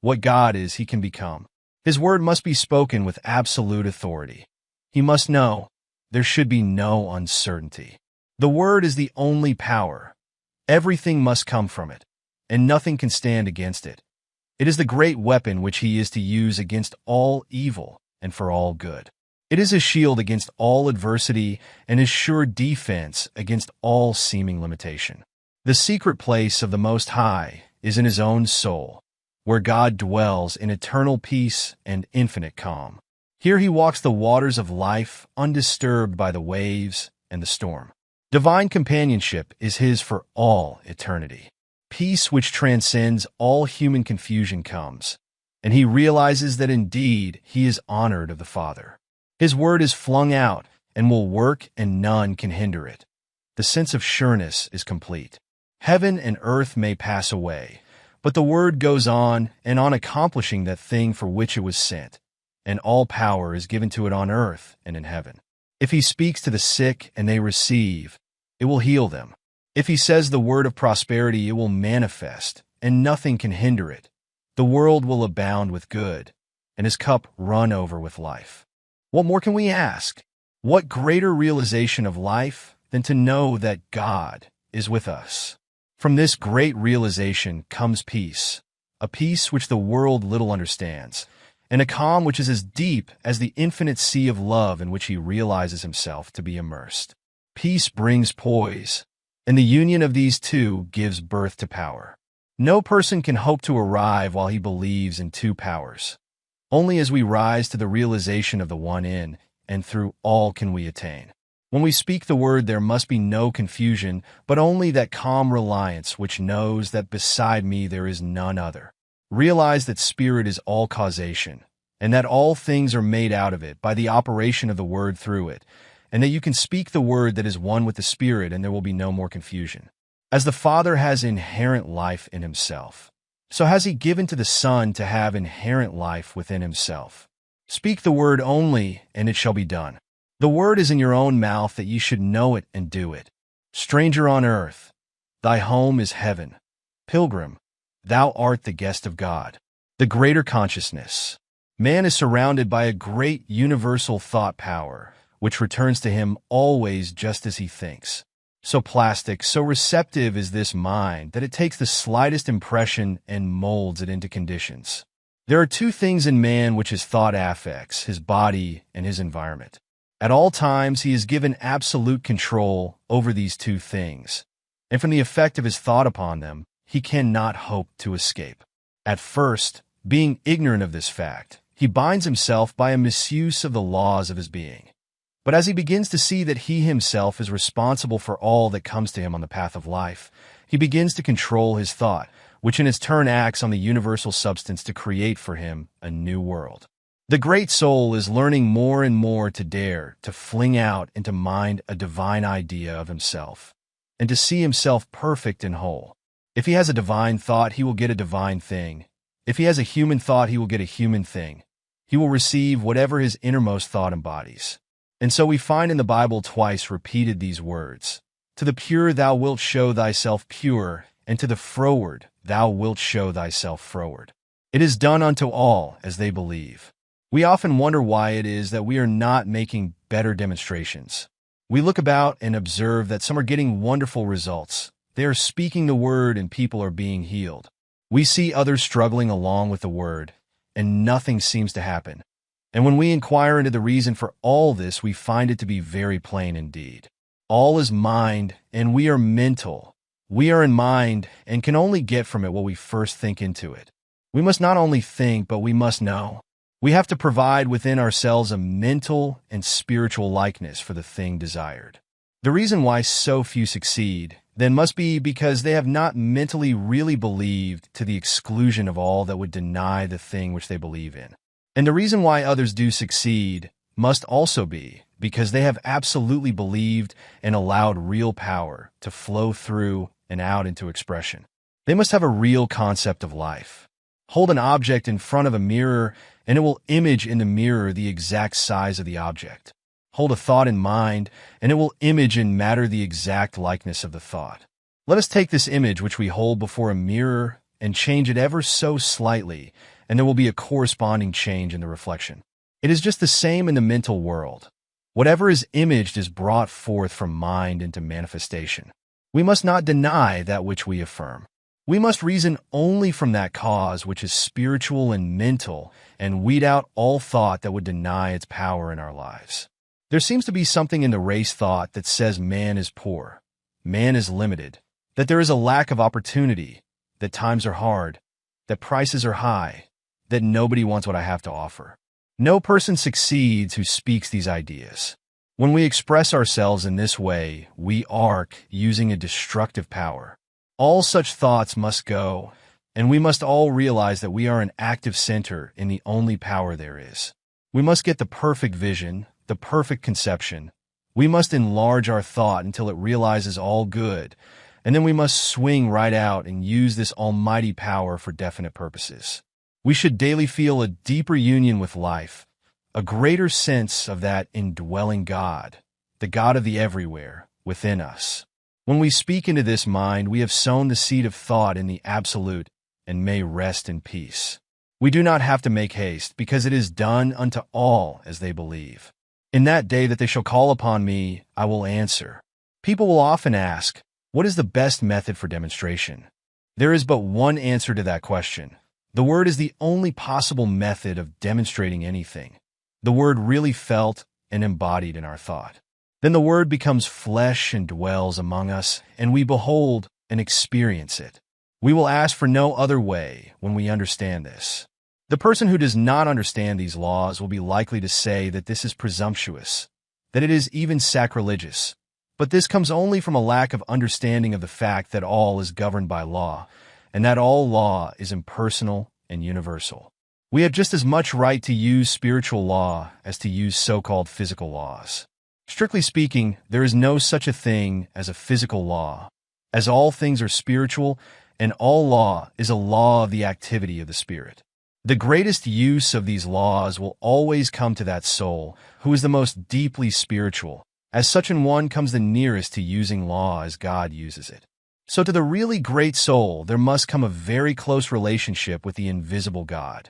What God is, he can become. His word must be spoken with absolute authority. He must know there should be no uncertainty. The word is the only power. Everything must come from it, and nothing can stand against it. It is the great weapon which he is to use against all evil and for all good. It is his shield against all adversity and his sure defense against all seeming limitation. The secret place of the Most High is in his own soul, where God dwells in eternal peace and infinite calm. Here he walks the waters of life undisturbed by the waves and the storm. Divine companionship is his for all eternity. Peace which transcends all human confusion comes, and he realizes that indeed he is honored of the Father. His word is flung out and will work, and none can hinder it. The sense of sureness is complete. Heaven and earth may pass away, but the word goes on and on, accomplishing that thing for which it was sent, and all power is given to it on earth and in heaven. If he speaks to the sick and they receive, it will heal them. If he says the word of prosperity, it will manifest, and nothing can hinder it. The world will abound with good, and his cup run over with life. What more can we ask? What greater realization of life than to know that God is with us? From this great realization comes peace, a peace which the world little understands, and a calm which is as deep as the infinite sea of love in which he realizes himself to be immersed. Peace brings poise, and the union of these two gives birth to power. No person can hope to arrive while he believes in two powers. Only as we rise to the realization of the one in and through all can we attain. When we speak the word, there must be no confusion, but only that calm reliance which knows that beside me there is none other. Realize that spirit is all causation, and that all things are made out of it by the operation of the word through it, and that you can speak the word that is one with the Spirit, and there will be no more confusion. As the Father has inherent life in himself, so has he given to the Son to have inherent life within himself. Speak the word only, and it shall be done. The word is in your own mouth, that ye should know it and do it. Stranger on earth, thy home is heaven. Pilgrim, thou art the guest of God. The greater consciousness. Man is surrounded by a great universal thought power, which returns to him always just as he thinks. So plastic, so receptive is this mind that it takes the slightest impression and molds it into conditions. There are two things in man which his thought affects, his body and his environment. At all times he is given absolute control over these two things, and from the effect of his thought upon them, he cannot hope to escape. At first, being ignorant of this fact, he binds himself by a misuse of the laws of his being. But as he begins to see that he himself is responsible for all that comes to him on the path of life, he begins to control his thought, which in its turn acts on the universal substance to create for him a new world. The great soul is learning more and more to dare to fling out into mind a divine idea of himself, and to see himself perfect and whole. If he has a divine thought, he will get a divine thing. If he has a human thought, he will get a human thing. He will receive whatever his innermost thought embodies. And so we find in the Bible twice repeated these words. To the pure thou wilt show thyself pure, and to the froward thou wilt show thyself froward. It is done unto all as they believe. We often wonder why it is that we are not making better demonstrations. We look about and observe that some are getting wonderful results. They are speaking the word and people are being healed. We see others struggling along with the word, and nothing seems to happen. And when we inquire into the reason for all this, we find it to be very plain indeed. All is mind, and we are mental. We are in mind and can only get from it what we first think into it. We must not only think, but we must know. We have to provide within ourselves a mental and spiritual likeness for the thing desired. The reason why so few succeed, then, must be because they have not mentally really believed to the exclusion of all that would deny the thing which they believe in. And the reason why others do succeed must also be because they have absolutely believed and allowed real power to flow through and out into expression. They must have a real concept of life. Hold an object in front of a mirror, and it will image in the mirror the exact size of the object. Hold a thought in mind, and it will image in matter the exact likeness of the thought. Let us take this image which we hold before a mirror and change it ever so slightly, and there will be a corresponding change in the reflection. It is just the same in the mental world. Whatever is imaged is brought forth from mind into manifestation. We must not deny that which we affirm. We must reason only from that cause which is spiritual and mental, and weed out all thought that would deny its power in our lives. There seems to be something in the race thought that says man is poor, man is limited, that there is a lack of opportunity, that times are hard, that prices are high, that nobody wants what I have to offer. No person succeeds who speaks these ideas. When we express ourselves in this way, we are using a destructive power. All such thoughts must go, and we must all realize that we are an active center in the only power there is. We must get the perfect vision, the perfect conception. We must enlarge our thought until it realizes all good, and then we must swing right out and use this almighty power for definite purposes. We should daily feel a deeper union with life, a greater sense of that indwelling God, the God of the everywhere, within us. When we speak into this mind, we have sown the seed of thought in the absolute and may rest in peace. We do not have to make haste, because it is done unto all as they believe. In that day that they shall call upon me, I will answer. People will often ask, what is the best method for demonstration? There is but one answer to that question. The word is the only possible method of demonstrating anything. The word really felt and embodied in our thought. Then the word becomes flesh and dwells among us, and we behold and experience it. We will ask for no other way when we understand this. The person who does not understand these laws will be likely to say that this is presumptuous, that it is even sacrilegious. But this comes only from a lack of understanding of the fact that all is governed by law, and that all law is impersonal and universal. We have just as much right to use spiritual law as to use so-called physical laws. Strictly speaking, there is no such a thing as a physical law, as all things are spiritual, and all law is a law of the activity of the Spirit. The greatest use of these laws will always come to that soul who is the most deeply spiritual, as such an one comes the nearest to using law as God uses it. So to the really great soul, there must come a very close relationship with the invisible God.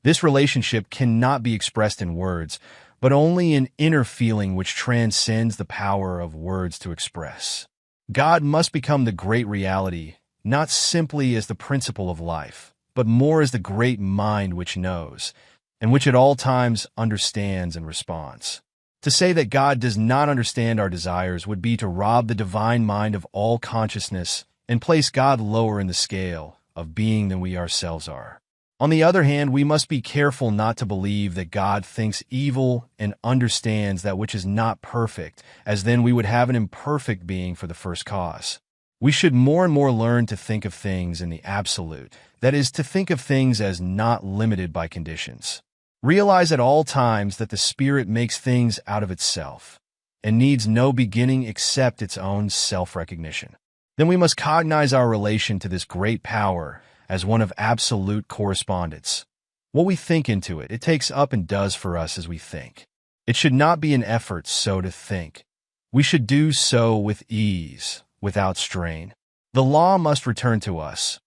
This relationship cannot be expressed in words, but only in inner feeling which transcends the power of words to express. God must become the great reality, not simply as the principle of life, but more as the great mind which knows, and which at all times understands and responds. To say that God does not understand our desires would be to rob the divine mind of all consciousness and place God lower in the scale of being than we ourselves are. On the other hand, we must be careful not to believe that God thinks evil and understands that which is not perfect, as then we would have an imperfect being for the first cause. We should more and more learn to think of things in the absolute, that is, to think of things as not limited by conditions. Realize at all times that the Spirit makes things out of itself, and needs no beginning except its own self-recognition. then we must cognize our relation to this great power as one of absolute correspondence. What we think into it, it takes up and does for us as we think. It should not be an effort so to think. We should do so with ease, without strain. The law must return to us.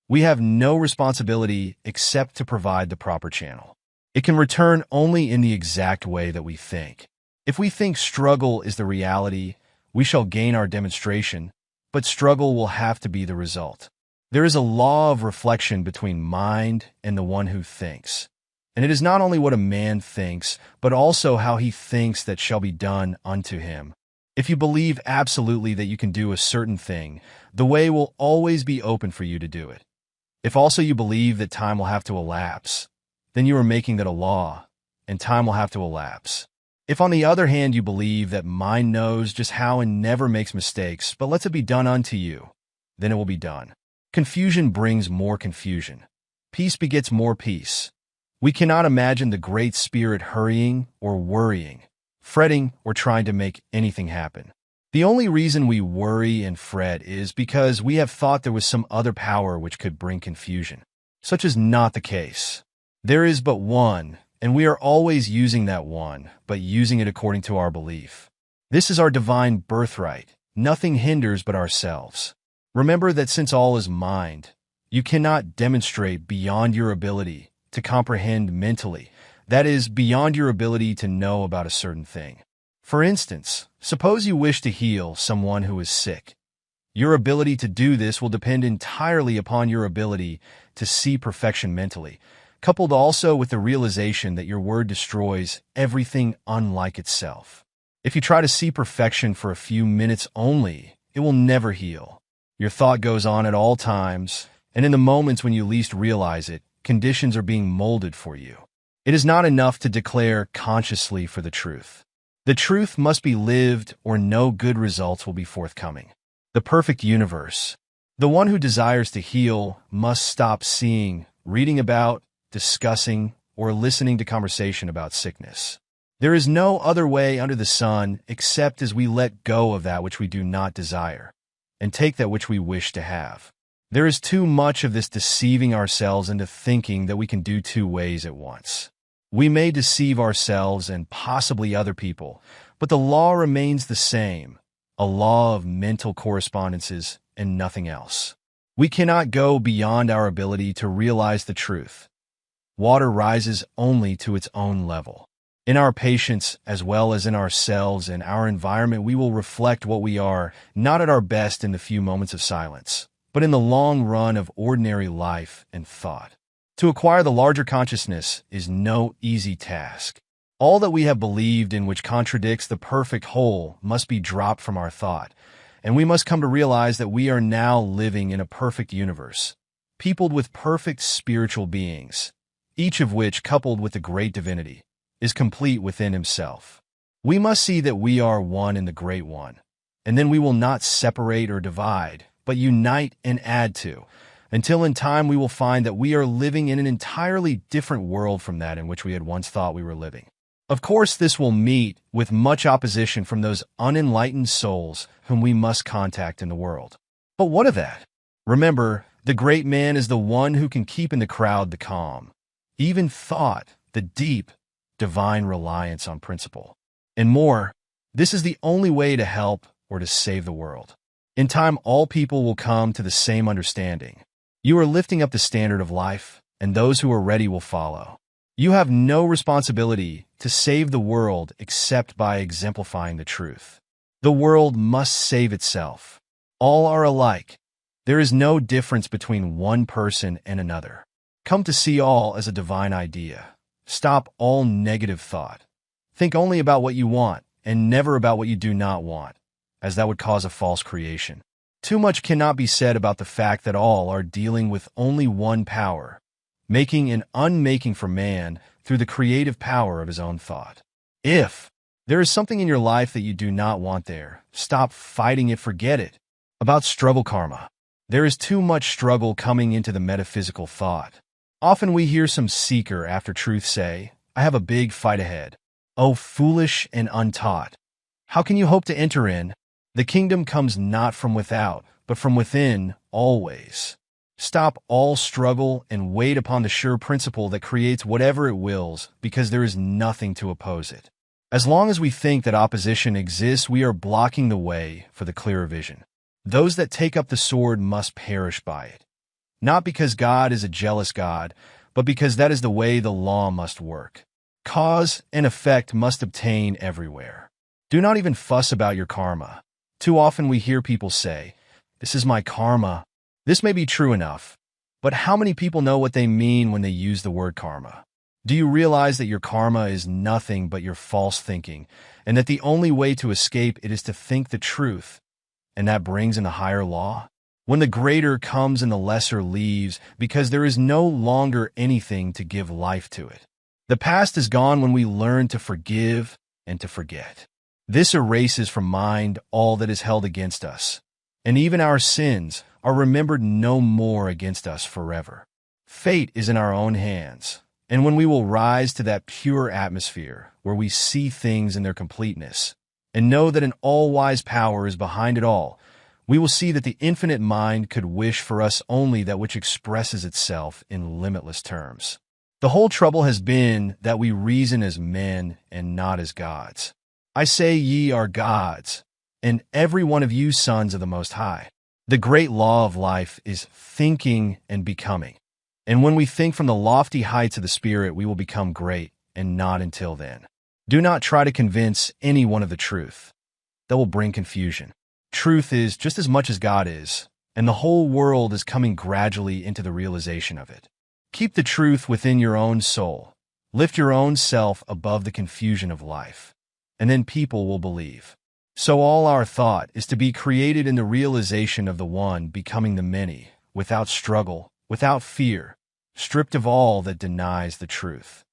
We have no responsibility except to provide the proper channel. It can return only in the exact way that we think. If we think struggle is the reality, we shall gain our demonstration, but struggle will have to be the result. There is a law of reflection between mind and the one who thinks. And it is not only what a man thinks, but also how he thinks that shall be done unto him. If you believe absolutely that you can do a certain thing, the way will always be open for you to do it. If also you believe that time will have to elapse, then you are making that a law, and time will have to elapse. If on the other hand you believe that mind knows just how and never makes mistakes, but lets it be done unto you, then it will be done. Confusion brings more confusion. Peace begets more peace. We cannot imagine the Great Spirit hurrying or worrying, fretting or trying to make anything happen. The only reason we worry and fret is because we have thought there was some other power which could bring confusion. Such is not the case. There is but one, and we are always using that one, but using it according to our belief. This is our divine birthright. Nothing hinders but ourselves. Remember that since all is mind, you cannot demonstrate beyond your ability to comprehend mentally, that is, beyond your ability to know about a certain thing. For instance, suppose you wish to heal someone who is sick. Your ability to do this will depend entirely upon your ability to see perfection mentally, coupled also with the realization that your word destroys everything unlike itself. If you try to see perfection for a few minutes only, it will never heal. Your thought goes on at all times, and in the moments when you least realize it, conditions are being molded for you. It is not enough to declare consciously for the truth. The truth must be lived or no good results will be forthcoming. The perfect universe. The one who desires to heal must stop seeing, reading about, discussing, or listening to conversation about sickness. There is no other way under the sun except as we let go of that which we do not desire, and take that which we wish to have. There is too much of this deceiving ourselves into thinking that we can do two ways at once. We may deceive ourselves and possibly other people, but the law remains the same, a law of mental correspondences and nothing else. We cannot go beyond our ability to realize the truth. Water rises only to its own level. In our patience, as well as in ourselves and our environment, we will reflect what we are, not at our best in the few moments of silence, but in the long run of ordinary life and thought. To acquire the larger consciousness is no easy task. All that we have believed in which contradicts the perfect whole must be dropped from our thought, and we must come to realize that we are now living in a perfect universe, peopled with perfect spiritual beings, each of which, coupled with the great divinity, is complete within himself. We must see that we are one in the Great One, and then we will not separate or divide, but unite and add to, until in time we will find that we are living in an entirely different world from that in which we had once thought we were living. Of course, this will meet with much opposition from those unenlightened souls whom we must contact in the world. But what of that? Remember, the great man is the one who can keep in the crowd the calm, even thought, the deep, divine reliance on principle. And more, this is the only way to help or to save the world. In time, all people will come to the same understanding. You are lifting up the standard of life, and those who are ready will follow. You have no responsibility to save the world except by exemplifying the truth. The world must save itself. All are alike. There is no difference between one person and another. Come to see all as a divine idea. Stop all negative thought. Think only about what you want, and never about what you do not want, as that would cause a false creation. Too much cannot be said about the fact that all are dealing with only one power, making and unmaking for man through the creative power of his own thought. If there is something in your life that you do not want there, stop fighting it, forget it. About struggle karma. There is too much struggle coming into the metaphysical thought. Often we hear some seeker after truth say, I have a big fight ahead. Oh, foolish and untaught! How can you hope to enter in? The kingdom comes not from without, but from within always. Stop all struggle and wait upon the sure principle that creates whatever it wills, because there is nothing to oppose it. As long as we think that opposition exists, we are blocking the way for the clearer vision. Those that take up the sword must perish by it. Not because God is a jealous God, but because that is the way the law must work. Cause and effect must obtain everywhere. Do not even fuss about your karma. Too often we hear people say, "This is my karma." This may be true enough, but how many people know what they mean when they use the word karma? Do you realize that your karma is nothing but your false thinking, and that the only way to escape it is to think the truth, and that brings in the higher law? When the greater comes and the lesser leaves, because there is no longer anything to give life to it. The past is gone when we learn to forgive and to forget. This erases from mind all that is held against us, and even our sins are remembered no more against us forever. Fate is in our own hands, and when we will rise to that pure atmosphere where we see things in their completeness and know that an all-wise power is behind it all, we will see that the infinite mind could wish for us only that which expresses itself in limitless terms. The whole trouble has been that we reason as men and not as gods. I say ye are gods, and every one of you sons of the Most High. The great law of life is thinking and becoming. And when we think from the lofty heights of the Spirit, we will become great, and not until then. Do not try to convince anyone of the truth. That will bring confusion. Truth is just as much as God is, and the whole world is coming gradually into the realization of it. Keep the truth within your own soul. Lift your own self above the confusion of life, and then people will believe. So all our thought is to be created in the realization of the one becoming the many, without struggle, without fear, stripped of all that denies the truth.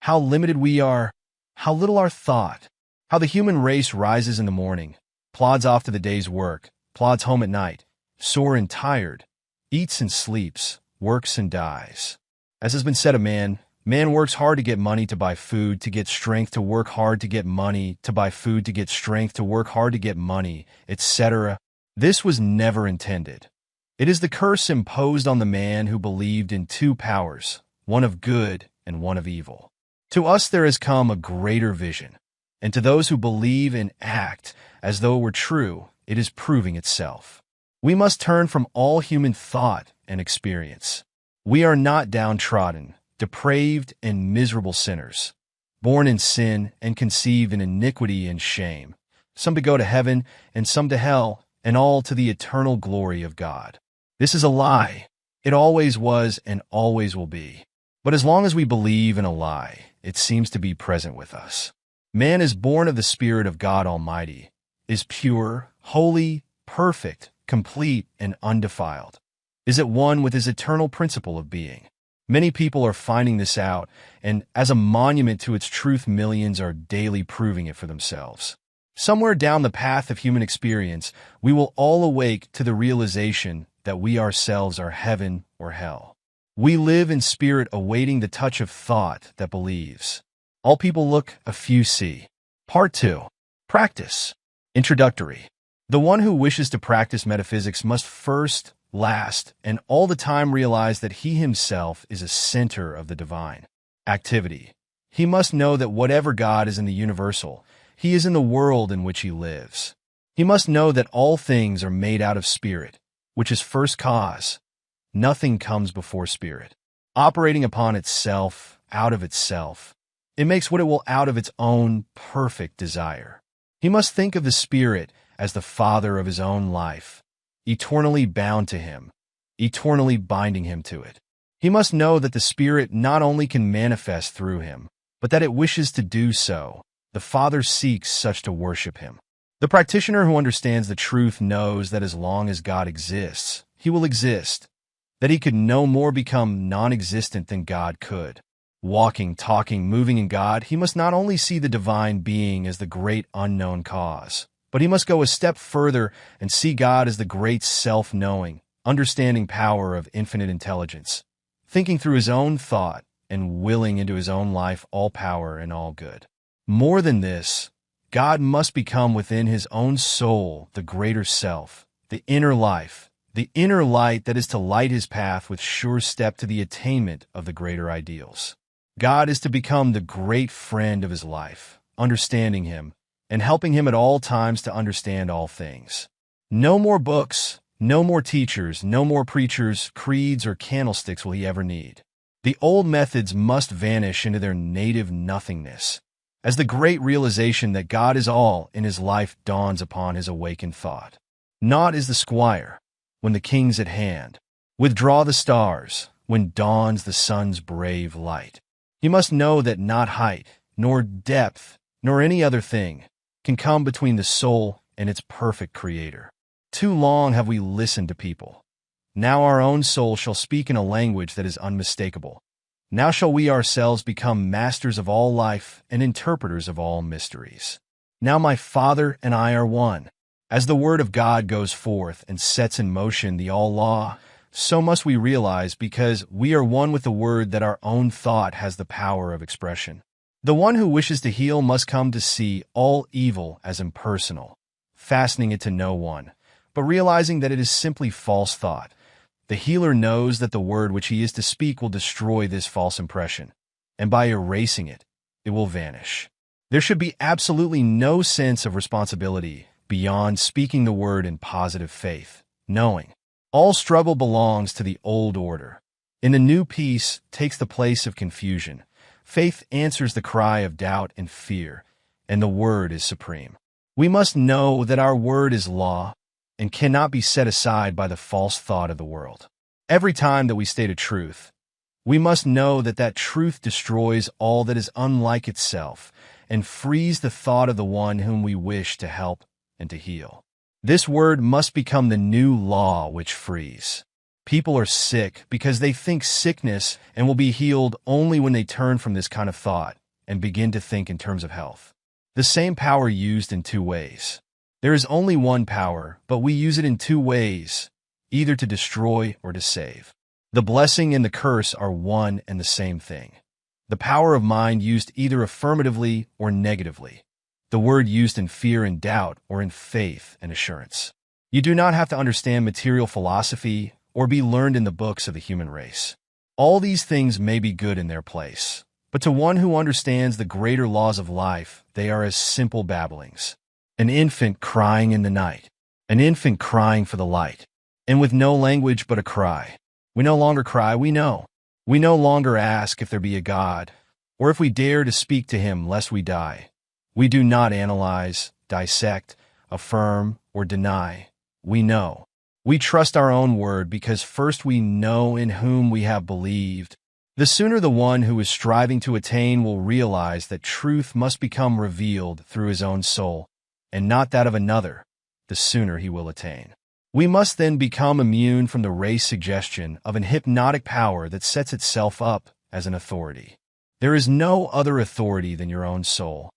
How limited we are, how little our thought, how the human race rises in the morning, plods off to the day's work, plods home at night, sore and tired, eats and sleeps, works and dies. As has been said of man works hard to get money to buy food, to get strength, to work hard to get money, to buy food, to get strength, to work hard to get money, etc. This was never intended. It is the curse imposed on the man who believed in two powers, one of good and one of evil. To us there has come a greater vision, and to those who believe and act as though it were true, it is proving itself. We must turn from all human thought and experience. We are not downtrodden, depraved and miserable sinners, born in sin and conceived in iniquity and shame, some to go to heaven and some to hell, and all to the eternal glory of God. This is a lie. It always was and always will be. But as long as we believe in a lie, it seems to be present with us. Man is born of the Spirit of God Almighty, is pure, holy, perfect, complete, and undefiled, is at one with his eternal principle of being. Many people are finding this out, and as a monument to its truth, millions are daily proving it for themselves. Somewhere down the path of human experience, we will all awake to the realization that we ourselves are heaven or hell. We live in spirit, awaiting the touch of thought that believes. All people look, a few see. Part 2. Practice. Introductory. The one who wishes to practice metaphysics must first, last, and all the time realize that he himself is a center of the divine activity. He must know that whatever God is in the universal, he is in the world in which he lives. He must know that all things are made out of spirit, which is first cause. Nothing comes before spirit. Operating upon itself, out of itself, it makes what it will out of its own perfect desire. He must think of the spirit as the father of his own life, eternally bound to him, eternally binding him to it. He must know that the Spirit not only can manifest through him, but that it wishes to do so. The Father seeks such to worship him. The practitioner who understands the truth knows that as long as God exists, he will exist, that he could no more become non-existent than God could. Walking, talking, moving in God, he must not only see the divine being as the great unknown cause, but he must go a step further and see God as the great self-knowing, understanding power of infinite intelligence, thinking through his own thought and willing into his own life all power and all good. More than this, God must become within his own soul the greater self, the inner life, the inner light that is to light his path with sure step to the attainment of the greater ideals. God is to become the great friend of his life, understanding him, and helping him at all times to understand all things. No more books, no more teachers, no more preachers, creeds, or candlesticks will he ever need. The old methods must vanish into their native nothingness, as the great realization that God is all in his life dawns upon his awakened thought. Naught is the squire, when the king's at hand. Withdraw the stars, when dawns the sun's brave light. He must know that not height, nor depth, nor any other thing can come between the soul and its perfect Creator. Too long have we listened to people. Now our own soul shall speak in a language that is unmistakable. Now shall we ourselves become masters of all life and interpreters of all mysteries. Now my Father and I are one. As the Word of God goes forth and sets in motion the all-law, so must we realize, because we are one with the Word, that our own thought has the power of expression. The one who wishes to heal must come to see all evil as impersonal, fastening it to no one, but realizing that it is simply false thought. The healer knows that the word which he is to speak will destroy this false impression, and by erasing it, it will vanish. There should be absolutely no sense of responsibility beyond speaking the word in positive faith, knowing all struggle belongs to the old order. In the new peace takes the place of confusion. Faith answers the cry of doubt and fear, and the word is supreme. We must know that our word is law and cannot be set aside by the false thought of the world. Every time that we state a truth, we must know that that truth destroys all that is unlike itself and frees the thought of the one whom we wish to help and to heal. This word must become the new law which frees. People are sick because they think sickness and will be healed only when they turn from this kind of thought and begin to think in terms of health. The same power used in two ways. There is only one power, but we use it in two ways, either to destroy or to save. The blessing and the curse are one and the same thing. The power of mind used either affirmatively or negatively. The word used in fear and doubt or in faith and assurance. You do not have to understand material philosophy or be learned in the books of the human race. All these things may be good in their place, but to one who understands the greater laws of life, they are as simple babblings. An infant crying in the night, an infant crying for the light, and with no language but a cry. We no longer cry, we know. We no longer ask if there be a God, or if we dare to speak to him lest we die. We do not analyze, dissect, affirm, or deny. We know. We trust our own word because first we know in whom we have believed. The sooner the one who is striving to attain will realize that truth must become revealed through his own soul, and not that of another, the sooner he will attain. We must then become immune from the race suggestion of an hypnotic power that sets itself up as an authority. There is no other authority than your own soul,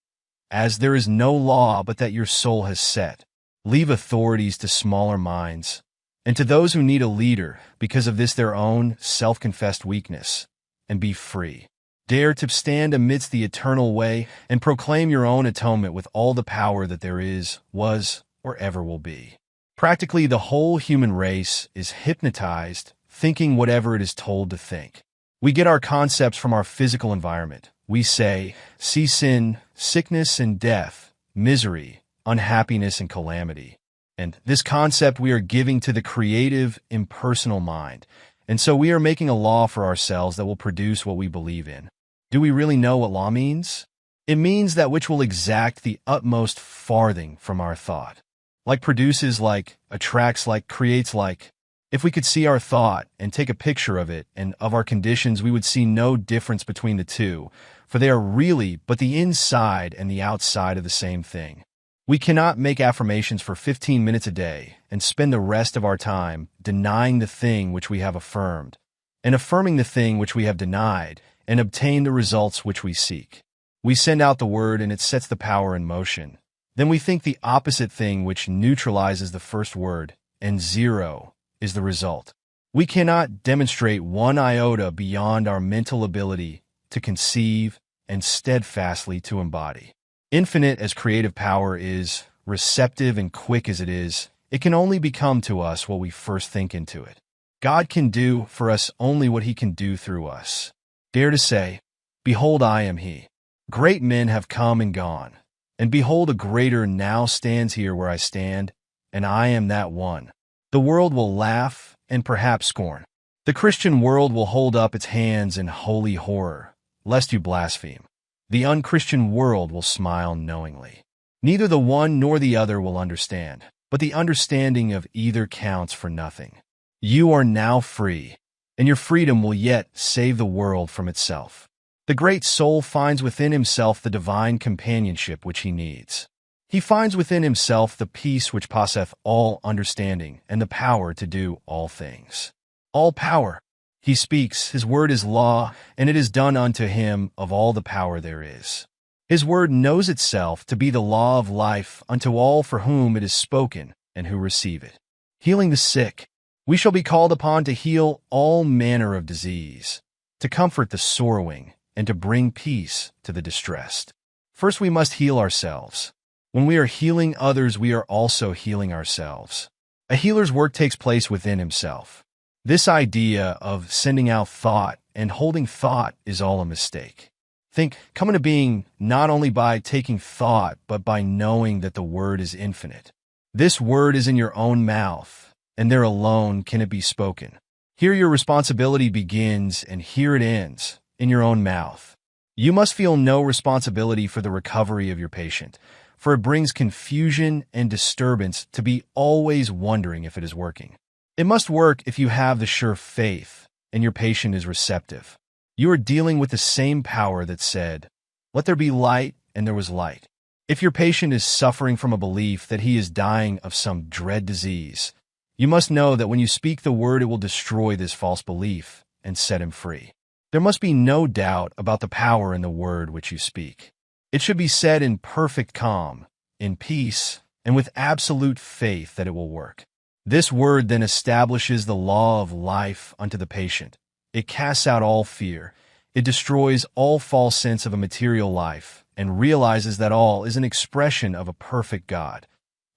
as there is no law but that your soul has set. Leave authorities to smaller minds, and to those who need a leader because of this their own self-confessed weakness, and be free. Dare to stand amidst the eternal way and proclaim your own atonement with all the power that there is, was, or ever will be. Practically the whole human race is hypnotized, thinking whatever it is told to think. We get our concepts from our physical environment. We say, see sin, sickness and death, misery, unhappiness and calamity. And this concept we are giving to the creative, impersonal mind. And so we are making a law for ourselves that will produce what we believe in. Do we really know what law means? It means that which will exact the utmost farthing from our thought. Like produces like, attracts like, creates like. If we could see our thought and take a picture of it and of our conditions, we would see no difference between the two, for they are really but the inside and the outside of the same thing. We cannot make affirmations for 15 minutes a day and spend the rest of our time denying the thing which we have affirmed, and affirming the thing which we have denied, and obtain the results which we seek. We send out the word and it sets the power in motion. Then we think the opposite thing which neutralizes the first word, and zero is the result. We cannot demonstrate one iota beyond our mental ability to conceive and steadfastly to embody. Infinite as creative power is, receptive and quick as it is, It can only become to us what we first think into it. God can do for us only what he can do through us. Dare to say, "Behold, I am he." Great men have come and gone, and behold, a greater now stands here where I stand, and I am that one. The world will laugh and perhaps scorn. The Christian world will hold up its hands in holy horror, lest you blaspheme. The unchristian world will smile knowingly. Neither the one nor the other will understand, but the understanding of either counts for nothing. You are now free, and your freedom will yet save the world from itself. The great soul finds within himself the divine companionship which he needs. He finds within himself the peace which passeth all understanding and the power to do all things. All power. He speaks, his word is law, and it is done unto him of all the power there is. His word knows itself to be the law of life unto all for whom it is spoken and who receive it. Healing the sick. We shall be called upon to heal all manner of disease, to comfort the sorrowing, and to bring peace to the distressed. First, we must heal ourselves. When we are healing others, we are also healing ourselves. A healer's work takes place within himself. This idea of sending out thought and holding thought is all a mistake. Think come into being not only by taking thought, but by knowing that the word is infinite. This word is in your own mouth, and there alone can it be spoken. Here your responsibility begins, and here it ends, in your own mouth. You must feel no responsibility for the recovery of your patient, for it brings confusion and disturbance to be always wondering if it is working. It must work if you have the sure faith, and your patient is receptive. You are dealing with the same power that said, "Let there be light," and there was light. If your patient is suffering from a belief that he is dying of some dread disease, you must know that when you speak the word, it will destroy this false belief and set him free. There must be no doubt about the power in the word which you speak. It should be said in perfect calm, in peace, and with absolute faith that it will work. This word then establishes the law of life unto the patient. It casts out all fear. It destroys all false sense of a material life and realizes that all is an expression of a perfect God,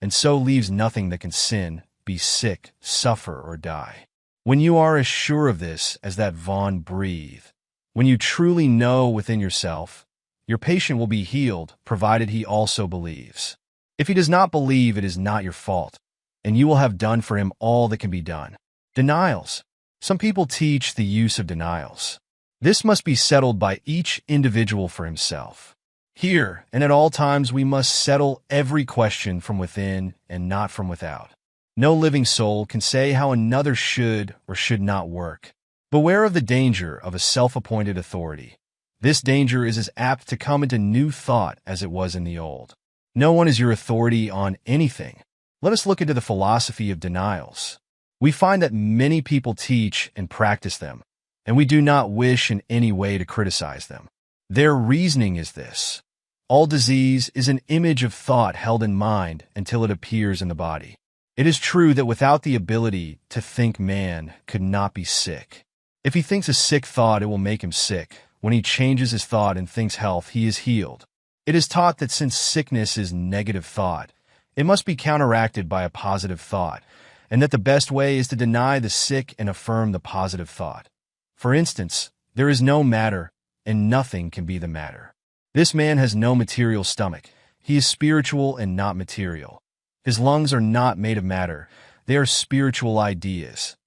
and so leaves nothing that can sin, be sick, suffer, or die. When you are as sure of this as that Vaughn breathe, when you truly know within yourself, your patient will be healed, provided he also believes. If he does not believe, it is not your fault, and you will have done for him all that can be done. Denials. Some people teach the use of denials. This must be settled by each individual for himself. Here, and at all times, we must settle every question from within and not from without. No living soul can say how another should or should not work. Beware of the danger of a self-appointed authority. This danger is as apt to come into new thought as it was in the old. No one is your authority on anything. Let us look into the philosophy of denials. We find that many people teach and practice them, and we do not wish in any way to criticize them. Their reasoning is this: all disease is an image of thought held in mind until it appears in the body. It is true that without the ability to think, man could not be sick. If he thinks a sick thought, it will make him sick. When he changes his thought and thinks health, he is healed. It is taught that since sickness is negative thought, it must be counteracted by a positive thought, and that the best way is to deny the sick and affirm the positive thought. For instance, there is no matter, and nothing can be the matter. This man has no material stomach. He is spiritual and not material. His lungs are not made of matter. They are spiritual ideas.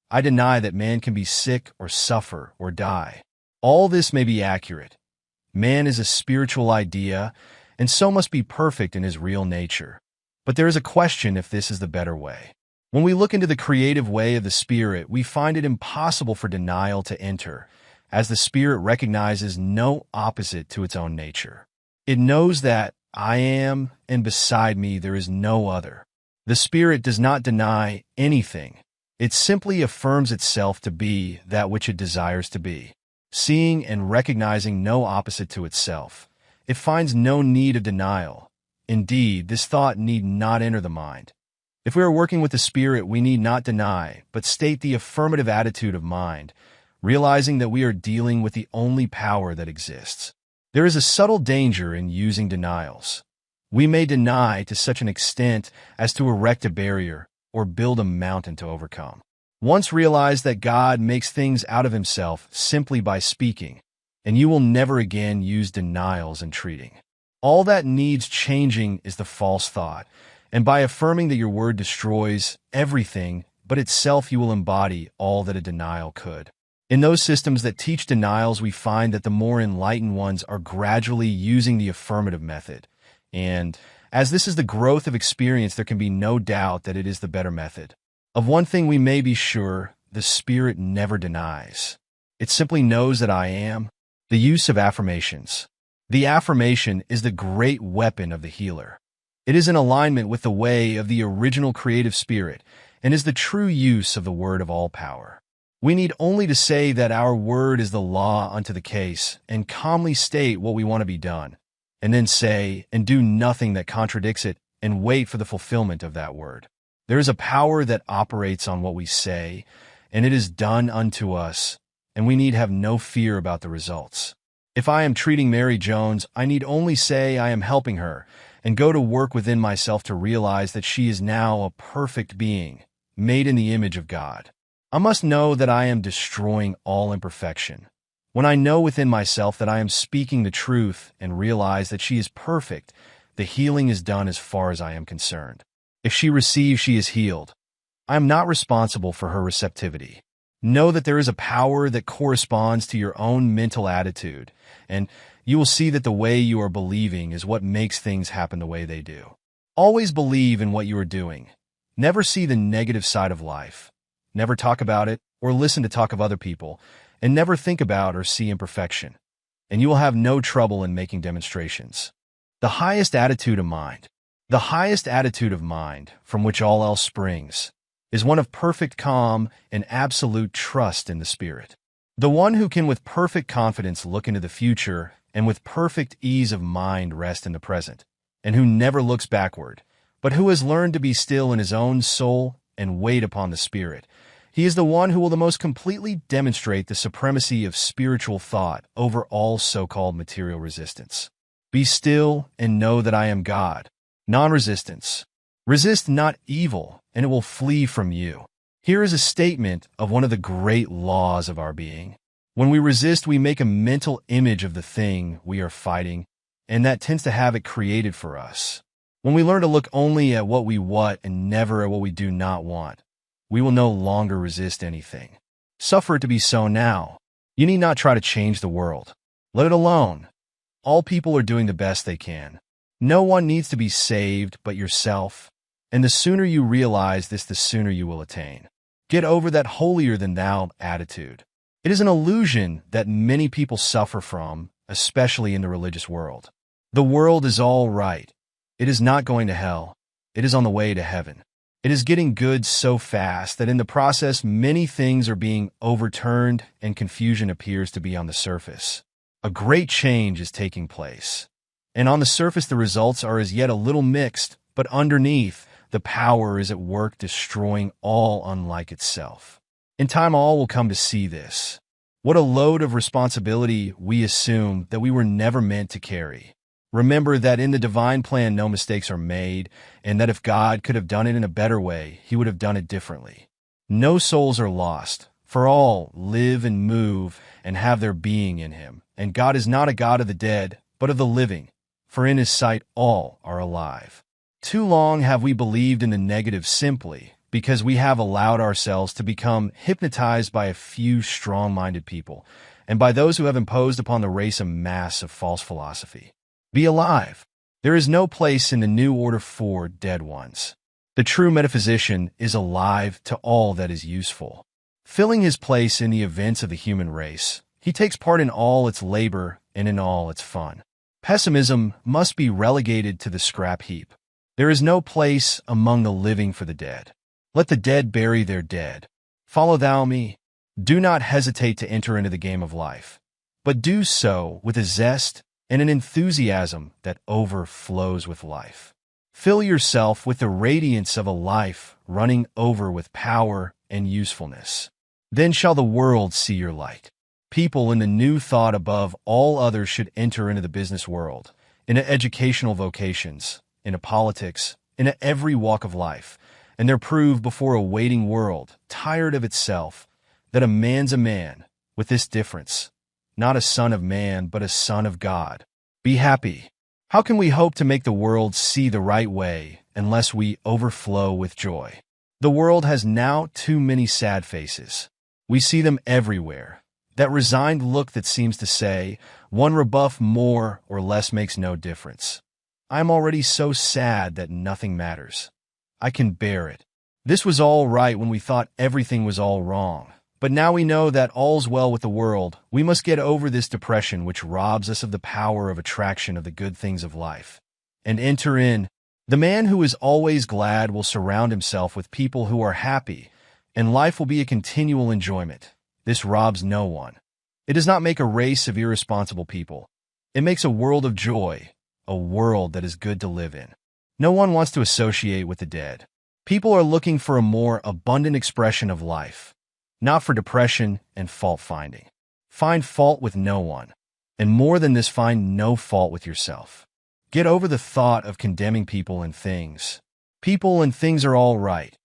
I deny that man can be sick or suffer or die. All this may be accurate. Man is a spiritual idea, and so must be perfect in his real nature. But there is a question if this is the better way. When we look into the creative way of the Spirit, we find it impossible for denial to enter, as the Spirit recognizes no opposite to its own nature. It knows that I am, and beside me there is no other. The Spirit does not deny anything. It simply affirms itself to be that which it desires to be. Seeing and recognizing no opposite to itself, it finds no need of denial. Indeed, this thought need not enter the mind. If we are working with the Spirit, we need not deny, but state the affirmative attitude of mind, realizing that we are dealing with the only power that exists. There is a subtle danger in using denials. We may deny to such an extent as to erect a barrier or build a mountain to overcome. Once realize that God makes things out of himself simply by speaking, and you will never again use denials and treating. All that needs changing is the false thought, and by affirming that your word destroys everything but itself, you will embody all that a denial could. In those systems that teach denials, we find that the more enlightened ones are gradually using the affirmative method. And as this is the growth of experience, there can be no doubt that it is the better method. Of one thing we may be sure, the Spirit never denies. It simply knows that I am. The use of affirmations. The affirmation is the great weapon of the healer. It is in alignment with the way of the original creative spirit and is the true use of the word of all power. We need only to say that our word is the law unto the case and calmly state what we want to be done, and then say and do nothing that contradicts it and wait for the fulfillment of that word. There is a power that operates on what we say, and it is done unto us, and we need have no fear about the results. If I am treating Mary Jones, I need only say I am helping her and go to work within myself to realize that she is now a perfect being, made in the image of God. I must know that I am destroying all imperfection. When I know within myself that I am speaking the truth and realize that she is perfect, the healing is done as far as I am concerned. If she receives, she is healed. I am not responsible for her receptivity. Know that there is a power that corresponds to your own mental attitude, and you will see that the way you are believing is what makes things happen the way they do. Always believe in what you are doing. Never see the negative side of life. Never talk about it or listen to talk of other people, and never think about or see imperfection, and you will have no trouble in making demonstrations. The highest attitude of mind. The highest attitude of mind, from which all else springs, is one of perfect calm and absolute trust in the Spirit. The one who can with perfect confidence look into the future and with perfect ease of mind rest in the present, and who never looks backward, but who has learned to be still in his own soul and wait upon the Spirit. He is the one who will the most completely demonstrate the supremacy of spiritual thought over all so-called material resistance. Be still and know that I am God. Non-resistance. Resist not evil, and it will flee from you. Here is a statement of one of the great laws of our being. When we resist, we make a mental image of the thing we are fighting, and that tends to have it created for us. When we learn to look only at what we want and never at what we do not want, we will no longer resist anything. Suffer it to be so now. You need not try to change the world. Let it alone. All people are doing the best they can. No one needs to be saved but yourself. And the sooner you realize this, the sooner you will attain. Get over that holier-than-thou attitude. It is an illusion that many people suffer from, especially in the religious world. The world is all right. It is not going to hell. It is on the way to heaven. It is getting good so fast that in the process many things are being overturned and confusion appears to be on the surface. A great change is taking place. And on the surface the results are as yet a little mixed, but underneath, the power is at work destroying all unlike itself. In time all will come to see this. What a load of responsibility we assume that we were never meant to carry. Remember that in the divine plan no mistakes are made, and that if God could have done it in a better way, he would have done it differently. No souls are lost, for all live and move and have their being in him. And God is not a God of the dead, but of the living, for in his sight all are alive. Too long have we believed in the negative simply because we have allowed ourselves to become hypnotized by a few strong-minded people and by those who have imposed upon the race a mass of false philosophy. Be alive. There is no place in the new order for dead ones. The true metaphysician is alive to all that is useful. Filling his place in the events of the human race, he takes part in all its labor and in all its fun. Pessimism must be relegated to the scrap heap. There is no place among the living for the dead. Let the dead bury their dead. Follow thou me. Do not hesitate to enter into the game of life, but do so with a zest and an enthusiasm that overflows with life. Fill yourself with the radiance of a life running over with power and usefulness. Then shall the world see your light. People in the new thought above all others should enter into the business world, into educational vocations, into politics, into every walk of life, and they're proved before a waiting world, tired of itself, that a man's a man, with this difference, not a son of man, but a son of God. Be happy. How can we hope to make the world see the right way unless we overflow with joy? The world has now too many sad faces. We see them everywhere. That resigned look that seems to say, one rebuff more or less makes no difference. I'm already so sad that nothing matters. I can bear it. This was all right when we thought everything was all wrong. But now we know that all's well with the world. We must get over this depression which robs us of the power of attraction of the good things of life, and enter in. The man who is always glad will surround himself with people who are happy, and life will be a continual enjoyment. This robs no one. It does not make a race of irresponsible people. It makes a world of joy, a world that is good to live in. No one wants to associate with the dead. People are looking for a more abundant expression of life, not for depression and fault-finding. Find fault with no one, and more than this, find no fault with yourself. Get over the thought of condemning people and things. People and things are all right.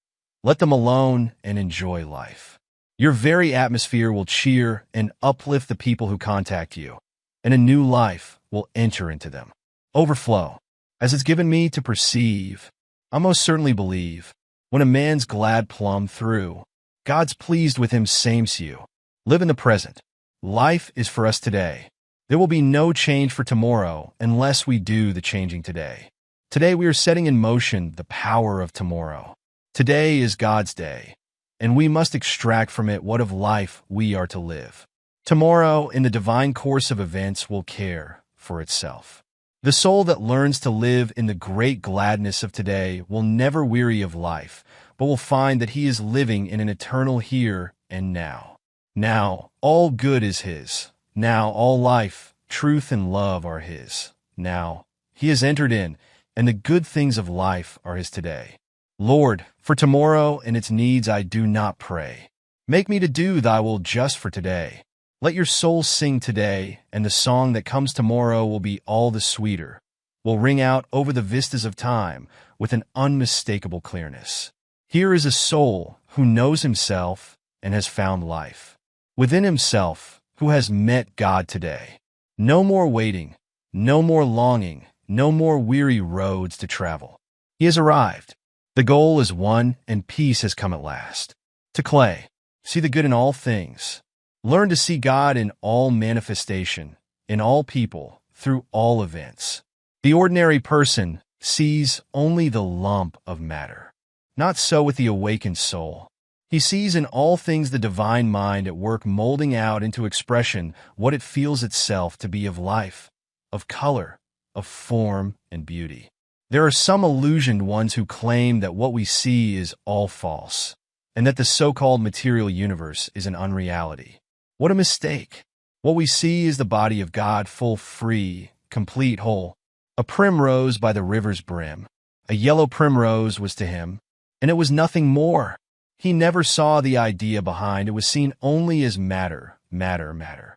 Let them alone and enjoy life. Your very atmosphere will cheer and uplift the people who contact you, and a new life will enter into them. Overflow. As it's given me to perceive, I most certainly believe, when a man's glad plumb through, God's pleased with him same's you. Live in the present. Life is for us today. There will be no change for tomorrow unless we do the changing today. Today we are setting in motion the power of tomorrow. Today is God's day, and we must extract from it what of life we are to live. Tomorrow, in the divine course of events, will care for itself. The soul that learns to live in the great gladness of today will never weary of life, but will find that he is living in an eternal here and now. Now, all good is his. Now, all life, truth, and love are his. Now, he has entered in, and the good things of life are his today. Lord, for tomorrow and its needs I do not pray. Make me to do thy will just for today. Let your soul sing today, and the song that comes tomorrow will be all the sweeter, will ring out over the vistas of time with an unmistakable clearness. Here is a soul who knows himself and has found life. Within himself, who has met God today. No more waiting, no more longing, no more weary roads to travel. He has arrived. The goal is won, and peace has come at last. To Clay, see the good in all things. Learn to see God in all manifestation, in all people, through all events. The ordinary person sees only the lump of matter. Not so with the awakened soul. He sees in all things the divine mind at work molding out into expression what it feels itself to be of life, of color, of form and beauty. There are some illusioned ones who claim that what we see is all false, and that the so-called material universe is an unreality. What a mistake! What we see is the body of God, full, free, complete, whole. A primrose by the river's brim. A yellow primrose was to him, and it was nothing more. He never saw the idea behind. It was seen only as matter, matter, matter.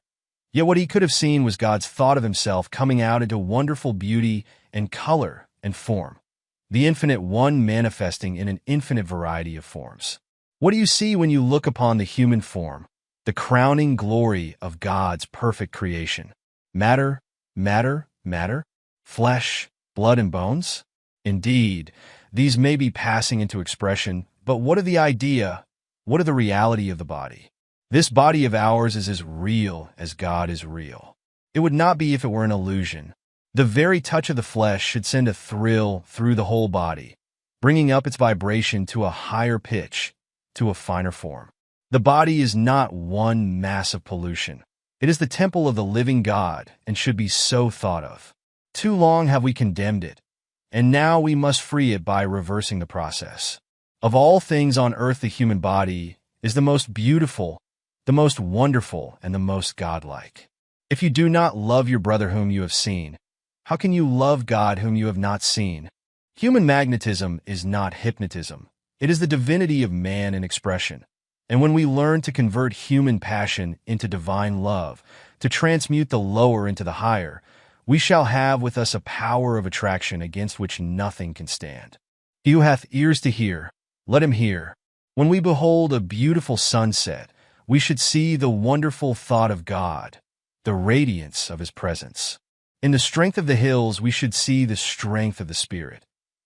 Yet what he could have seen was God's thought of himself coming out into wonderful beauty and color and form. The infinite one manifesting in an infinite variety of forms. What do you see when you look upon the human form? The crowning glory of God's perfect creation. Matter, matter, matter? Flesh, blood, and bones? Indeed, these may be passing into expression, but what of the idea? What of the reality of the body? This body of ours is as real as God is real. It would not be if it were an illusion. The very touch of the flesh should send a thrill through the whole body, bringing up its vibration to a higher pitch, to a finer form. The body is not one mass of pollution. It is the temple of the living God and should be so thought of. Too long have we condemned it, and now we must free it by reversing the process. Of all things on earth, the human body is the most beautiful, the most wonderful, and the most godlike. If you do not love your brother whom you have seen, how can you love God whom you have not seen? Human magnetism is not hypnotism. It is the divinity of man in expression. And when we learn to convert human passion into divine love, to transmute the lower into the higher, we shall have with us a power of attraction against which nothing can stand. He who hath ears to hear, let him hear. When we behold a beautiful sunset, we should see the wonderful thought of God, the radiance of his presence. In the strength of the hills, we should see the strength of the Spirit.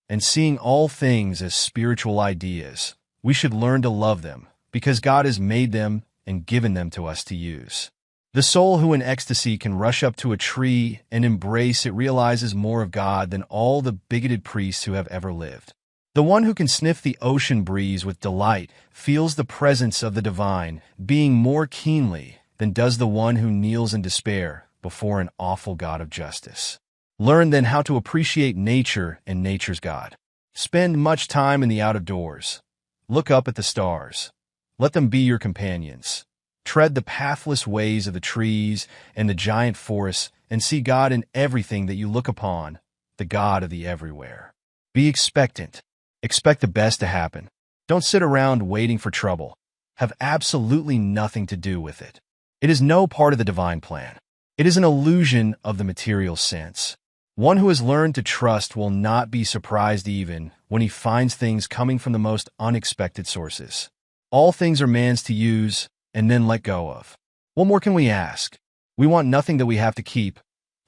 And seeing all things as spiritual ideas, we should learn to love them, because God has made them and given them to us to use. The soul who in ecstasy can rush up to a tree and embrace it realizes more of God than all the bigoted priests who have ever lived. The one who can sniff the ocean breeze with delight feels the presence of the divine being more keenly than does the one who kneels in despair before an awful God of justice. Learn then how to appreciate nature and nature's God. Spend much time in the out of doors. Look up at the stars. Let them be your companions. Tread the pathless ways of the trees and the giant forests and see God in everything that you look upon, the God of the everywhere. Be expectant. Expect the best to happen. Don't sit around waiting for trouble. Have absolutely nothing to do with it. It is no part of the divine plan. It is an illusion of the material sense. One who has learned to trust will not be surprised even when he finds things coming from the most unexpected sources. All things are man's to use and then let go of. What more can we ask? We want nothing that we have to keep.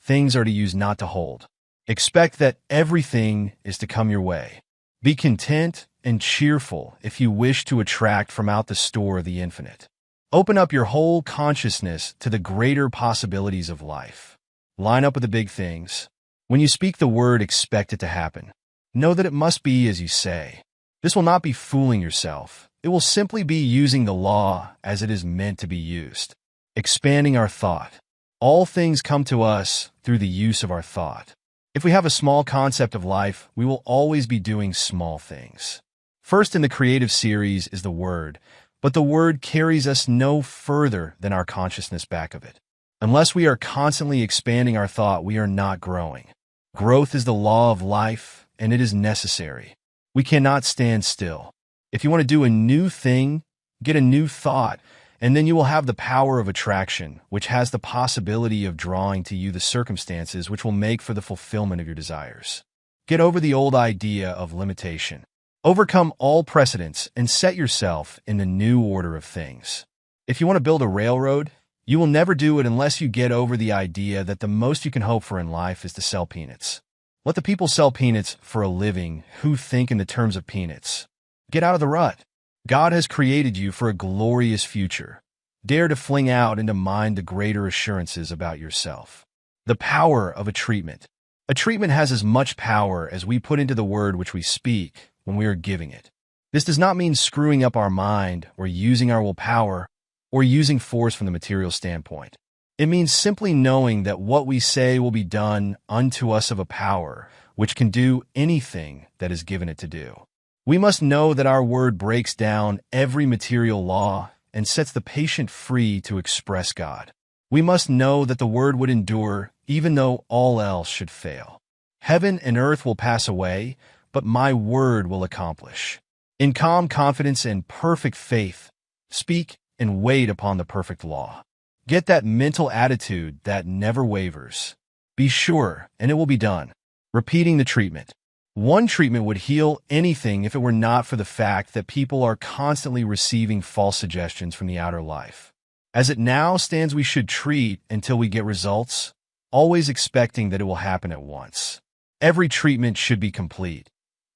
Things are to use, not to hold. Expect that everything is to come your way. Be content and cheerful if you wish to attract from out the store of the infinite. Open up your whole consciousness to the greater possibilities of life. Line up with the big things. When you speak the word, expect it to happen. Know that it must be as you say. This will not be fooling yourself. It will simply be using the law as it is meant to be used. Expanding our thought. All things come to us through the use of our thought. If we have a small concept of life, we will always be doing small things. First in the creative series is the word, but the word carries us no further than our consciousness back of it. Unless we are constantly expanding our thought, we are not growing. Growth is the law of life, and it is necessary. We cannot stand still. If you want to do a new thing, get a new thought, and then you will have the power of attraction, which has the possibility of drawing to you the circumstances which will make for the fulfillment of your desires. Get over the old idea of limitation. Overcome all precedents and set yourself in the new order of things. If you want to build a railroad, you will never do it unless you get over the idea that the most you can hope for in life is to sell peanuts. Let the people sell peanuts for a living who think in the terms of peanuts. Get out of the rut. God has created you for a glorious future. Dare to fling out into mind the greater assurances about yourself. The power of a treatment. A treatment has as much power as we put into the word which we speak when we are giving it. This does not mean screwing up our mind or using our willpower or using force from the material standpoint. It means simply knowing that what we say will be done unto us of a power which can do anything that is given it to do. We must know that our word breaks down every material law and sets the patient free to express God. We must know that the word would endure even though all else should fail. Heaven and earth will pass away, but my word will accomplish. In calm confidence and perfect faith, speak and wait upon the perfect law. Get that mental attitude that never wavers. Be sure, and it will be done. Repeating the treatment. One treatment would heal anything if it were not for the fact that people are constantly receiving false suggestions from the outer life. As it now stands, we should treat until we get results, always expecting that it will happen at once. Every treatment should be complete,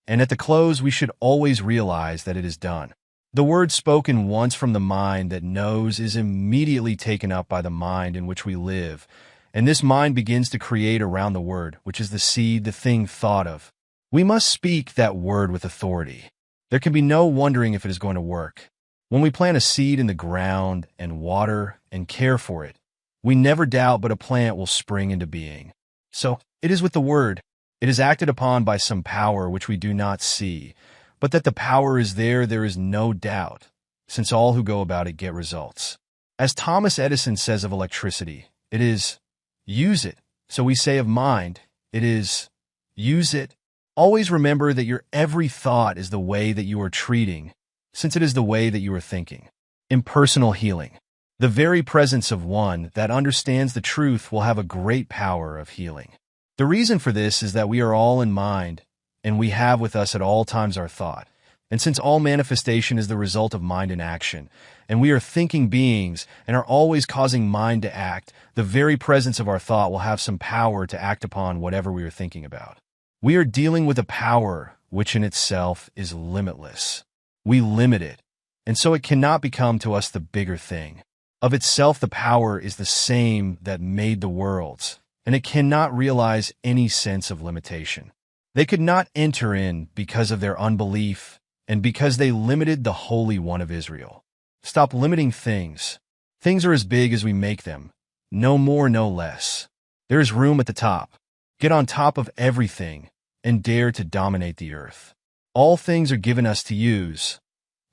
and at the close we should always realize that it is done. The word spoken once from the mind that knows is immediately taken up by the mind in which we live, and this mind begins to create around the word, which is the seed, the thing thought of. We must speak that word with authority. There can be no wondering if it is going to work. When we plant a seed in the ground and water and care for it, we never doubt but a plant will spring into being. So it is with the word. It is acted upon by some power which we do not see, but that the power is there is no doubt, since all who go about it get results. As Thomas Edison says of electricity, it is, use it. So we say of mind, it is, use it. Always remember that your every thought is the way that you are treating, since it is the way that you are thinking. Impersonal healing. The very presence of one that understands the truth will have a great power of healing. The reason for this is that we are all in mind, and we have with us at all times our thought. And since all manifestation is the result of mind in action, and we are thinking beings and are always causing mind to act, the very presence of our thought will have some power to act upon whatever we are thinking about. We are dealing with a power which in itself is limitless. We limit it, and so it cannot become to us the bigger thing. Of itself, the power is the same that made the worlds, and it cannot realize any sense of limitation. They could not enter in because of their unbelief and because they limited the Holy One of Israel. Stop limiting things. Things are as big as we make them, no more, no less. There is room at the top. Get on top of everything and dare to dominate the earth. All things are given us to use.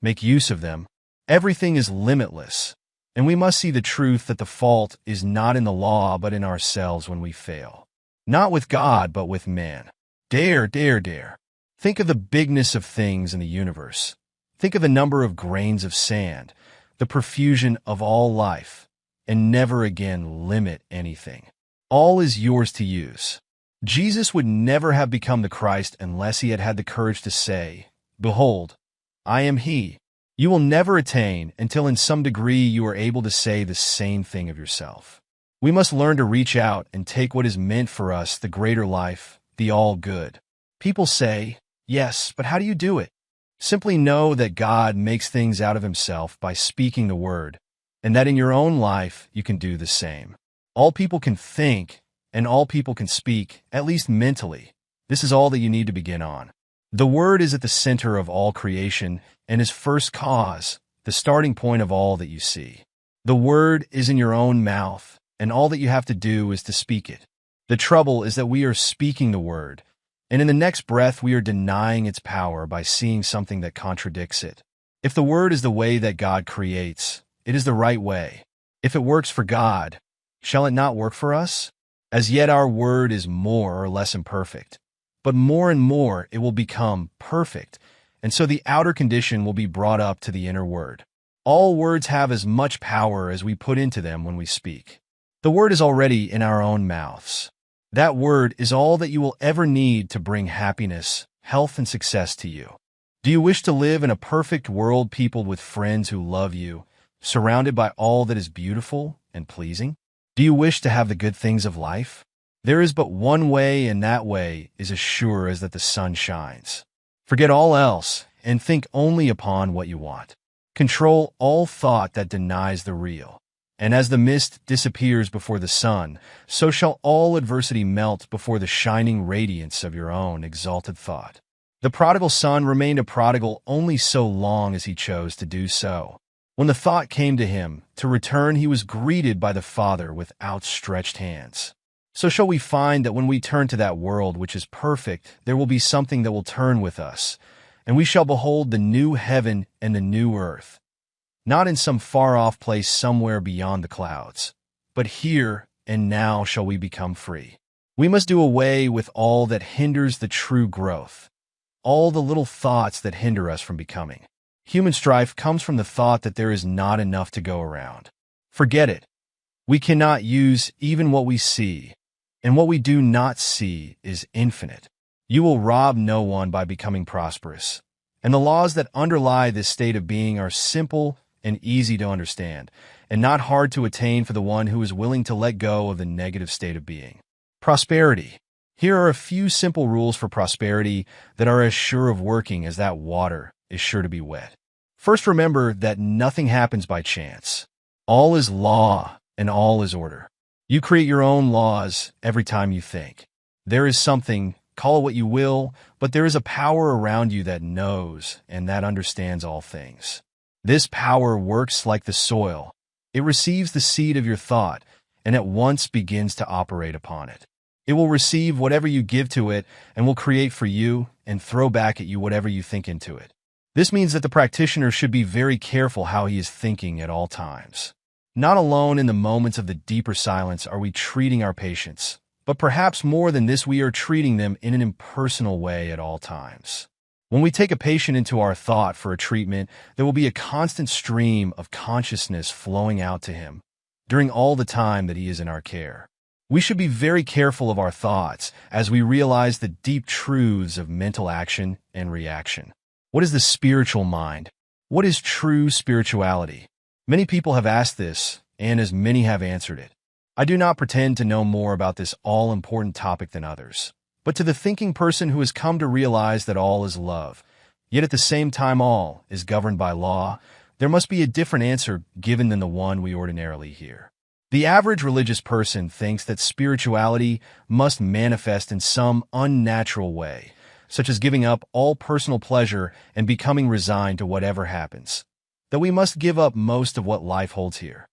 Make use of them. Everything is limitless. And we must see the truth that the fault is not in the law but in ourselves when we fail. Not with God, but with man. Dare, dare, dare. Think of the bigness of things in the universe. Think of the number of grains of sand, the profusion of all life, and never again limit anything. All is yours to use. Jesus would never have become the Christ unless he had had the courage to say, "Behold, I am he." You will never attain until in some degree you are able to say the same thing of yourself. We must learn to reach out and take what is meant for us, the greater life, the all-good. People say, "Yes, but how do you do it?" Simply know that God makes things out of himself by speaking the word, and that in your own life you can do the same. All people can think, and all people can speak, at least mentally. This is all that you need to begin on. The word is at the center of all creation and is first cause, the starting point of all that you see. The word is in your own mouth, and all that you have to do is to speak it. The trouble is that we are speaking the word, and in the next breath we are denying its power by seeing something that contradicts it. If the word is the way that God creates, it is the right way. If it works for God, shall it not work for us? As yet our word is more or less imperfect, but more and more it will become perfect, and so the outer condition will be brought up to the inner word. All words have as much power as we put into them when we speak. The word is already in our own mouths. That word is all that you will ever need to bring happiness, health, and success to you. Do you wish to live in a perfect world peopled with friends who love you, surrounded by all that is beautiful and pleasing? Do you wish to have the good things of life? There is but one way, and that way is as sure as that the sun shines. Forget all else and think only upon what you want. Control all thought that denies the real. And as the mist disappears before the sun, so shall all adversity melt before the shining radiance of your own exalted thought. The prodigal son remained a prodigal only so long as he chose to do so. When the thought came to him to return, he was greeted by the Father with outstretched hands. So shall we find that when we turn to that world which is perfect, there will be something that will turn with us, and we shall behold the new heaven and the new earth, not in some far-off place somewhere beyond the clouds, but here and now shall we become free. We must do away with all that hinders the true growth, all the little thoughts that hinder us from becoming. Human strife comes from the thought that there is not enough to go around. Forget it. We cannot use even what we see, and what we do not see is infinite. You will rob no one by becoming prosperous, and the laws that underlie this state of being are simple and easy to understand, and not hard to attain for the one who is willing to let go of the negative state of being. Prosperity. Here are a few simple rules for prosperity that are as sure of working as that water is sure to be wet. First, remember that nothing happens by chance. All is law and all is order. You create your own laws every time you think. There is something, call it what you will, but there is a power around you that knows and that understands all things. This power works like the soil. It receives the seed of your thought and at once begins to operate upon it. It will receive whatever you give to it and will create for you and throw back at you whatever you think into it. This means that the practitioner should be very careful how he is thinking at all times. Not alone in the moments of the deeper silence are we treating our patients, but perhaps more than this we are treating them in an impersonal way at all times. When we take a patient into our thought for a treatment, there will be a constant stream of consciousness flowing out to him during all the time that he is in our care. We should be very careful of our thoughts as we realize the deep truths of mental action and reaction. What is the spiritual mind? What is true spirituality? Many people have asked this, and as many have answered it. I do not pretend to know more about this all-important topic than others. But to the thinking person who has come to realize that all is love, yet at the same time all is governed by law, there must be a different answer given than the one we ordinarily hear. The average religious person thinks that spirituality must manifest in some unnatural way, such as giving up all personal pleasure and becoming resigned to whatever happens. That we must give up most of what life holds here.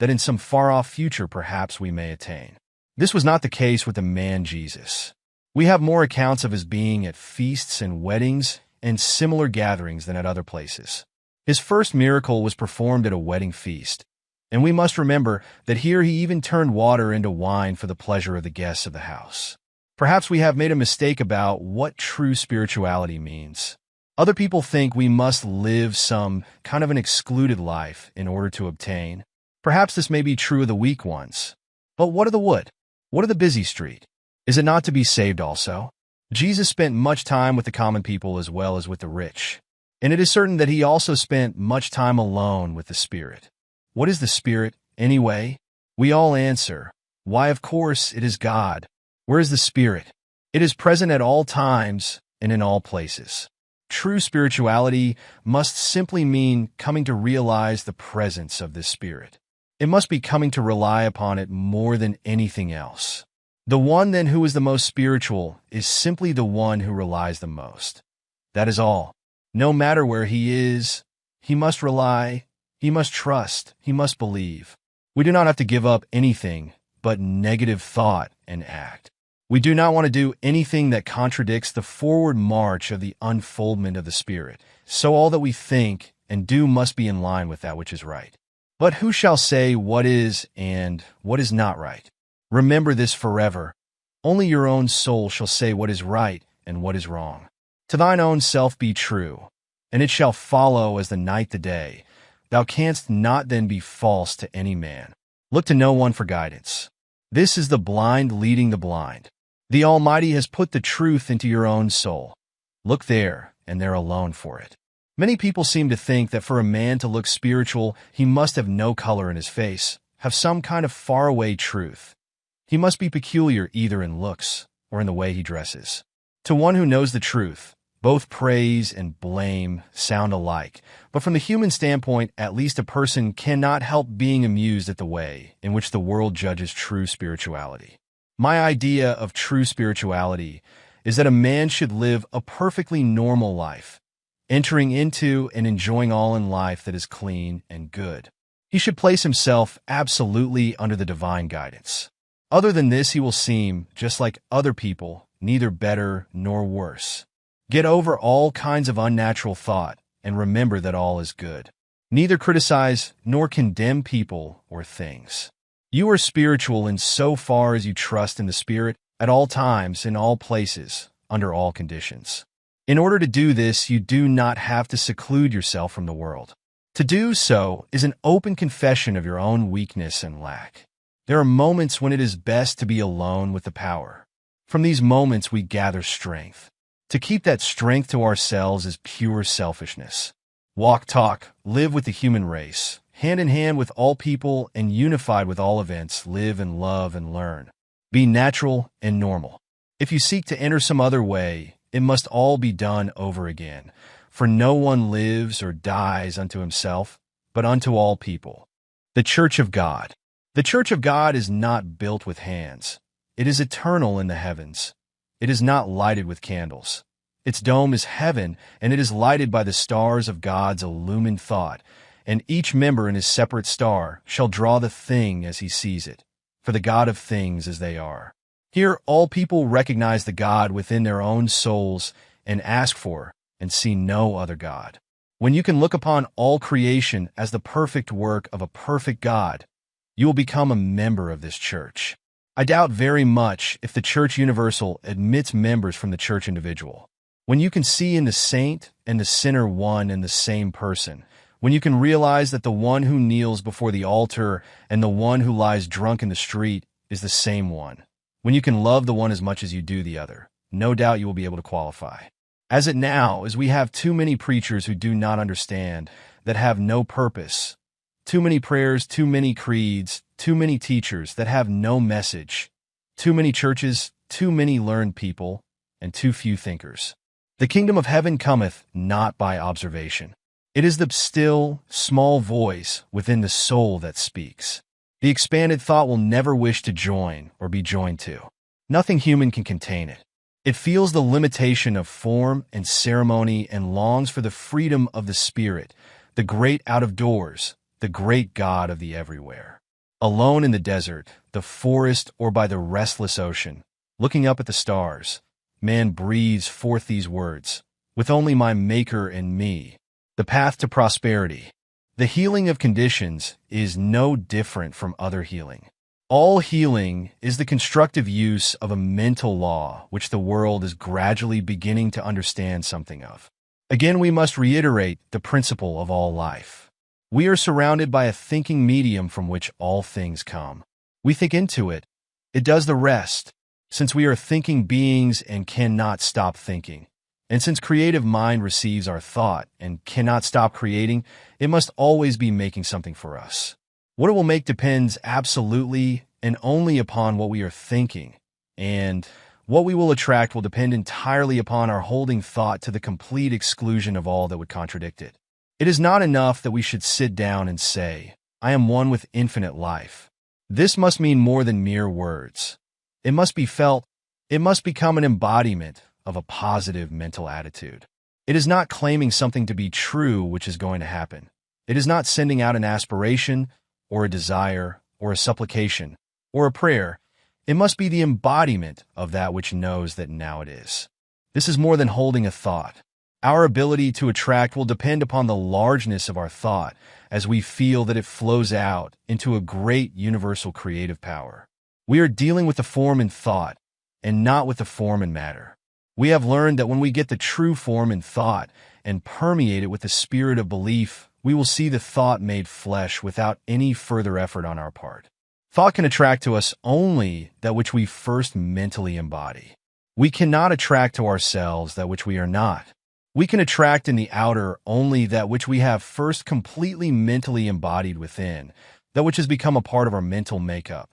That in some far-off future perhaps we may attain. This was not the case with the man Jesus. We have more accounts of his being at feasts and weddings and similar gatherings than at other places. His first miracle was performed at a wedding feast, and we must remember that here he even turned water into wine for the pleasure of the guests of the house. Perhaps we have made a mistake about what true spirituality means. Other people think we must live some kind of an excluded life in order to obtain. Perhaps this may be true of the weak ones. But what of the wood? What of the busy street? Is it not to be saved also? Jesus spent much time with the common people as well as with the rich. And it is certain that he also spent much time alone with the Spirit. What is the Spirit, anyway? We all answer, why, of course, it is God. Where is the Spirit? It is present at all times and in all places. True spirituality must simply mean coming to realize the presence of this Spirit. It must be coming to rely upon it more than anything else. The one, then, who is the most spiritual is simply the one who relies the most. That is all. No matter where he is, he must rely, he must trust, he must believe. We do not have to give up anything but negative thought and act. We do not want to do anything that contradicts the forward march of the unfoldment of the Spirit. So all that we think and do must be in line with that which is right. But who shall say what is and what is not right? Remember this forever. Only your own soul shall say what is right and what is wrong. To thine own self be true, and it shall follow as the night the day. Thou canst not then be false to any man. Look to no one for guidance. This is the blind leading the blind. The Almighty has put the truth into your own soul. Look there, and there alone for it. Many people seem to think that for a man to look spiritual, he must have no color in his face, have some kind of faraway truth. He must be peculiar either in looks or in the way he dresses. To one who knows the truth, both praise and blame sound alike, but from the human standpoint, at least a person cannot help being amused at the way in which the world judges true spirituality. My idea of true spirituality is that a man should live a perfectly normal life, entering into and enjoying all in life that is clean and good. He should place himself absolutely under the divine guidance. Other than this, he will seem, just like other people, neither better nor worse. Get over all kinds of unnatural thought and remember that all is good. Neither criticize nor condemn people or things. You are spiritual in so far as you trust in the Spirit at all times, in all places, under all conditions. In order to do this, you do not have to seclude yourself from the world. To do so is an open confession of your own weakness and lack. There are moments when it is best to be alone with the power. From these moments we gather strength. To keep that strength to ourselves is pure selfishness. Walk, talk, live with the human race, hand in hand with all people and unified with all events, live and love and learn. Be natural and normal. If you seek to enter some other way, it must all be done over again. For no one lives or dies unto himself, but unto all people. The Church of God. The Church of God is not built with hands. It is eternal in the heavens. It is not lighted with candles. Its dome is heaven, and it is lighted by the stars of God's illumined thought, and each member in his separate star shall draw the thing as he sees it, for the God of things as they are. Here all people recognize the God within their own souls and ask for and see no other God. When you can look upon all creation as the perfect work of a perfect God, you will become a member of this church. I doubt very much if the Church Universal admits members from the Church Individual. When you can see in the saint and the sinner one and the same person, when you can realize that the one who kneels before the altar and the one who lies drunk in the street is the same one, when you can love the one as much as you do the other, no doubt you will be able to qualify. As it now is, we have too many preachers who do not understand, that have no purpose, too many prayers, too many creeds, too many teachers that have no message, too many churches, too many learned people, and too few thinkers. The kingdom of heaven cometh not by observation. It is the still, small voice within the soul that speaks. The expanded thought will never wish to join or be joined to. Nothing human can contain it. It feels the limitation of form and ceremony and longs for the freedom of the spirit, the great out of doors, the great God of the everywhere. Alone in the desert, the forest, or by the restless ocean, looking up at the stars, man breathes forth these words, with only my Maker and me. The path to prosperity. The healing of conditions is no different from other healing. All healing is the constructive use of a mental law which the world is gradually beginning to understand something of. Again, we must reiterate the principle of all life. We are surrounded by a thinking medium from which all things come. We think into it. It does the rest. Since we are thinking beings and cannot stop thinking, and since creative mind receives our thought and cannot stop creating, it must always be making something for us. What it will make depends absolutely and only upon what we are thinking, and what we will attract will depend entirely upon our holding thought to the complete exclusion of all that would contradict it. It is not enough that we should sit down and say, I am one with infinite life. This must mean more than mere words. It must be felt. It must become an embodiment of a positive mental attitude. It is not claiming something to be true which is going to happen. It is not sending out an aspiration or a desire or a supplication or a prayer. It must be the embodiment of that which knows that now it is. This is more than holding a thought. Our ability to attract will depend upon the largeness of our thought as we feel that it flows out into a great universal creative power. We are dealing with the form in thought and not with the form in matter. We have learned that when we get the true form in thought and permeate it with the spirit of belief, we will see the thought made flesh without any further effort on our part. Thought can attract to us only that which we first mentally embody. We cannot attract to ourselves that which we are not. We can attract in the outer only that which we have first completely mentally embodied within, that which has become a part of our mental makeup,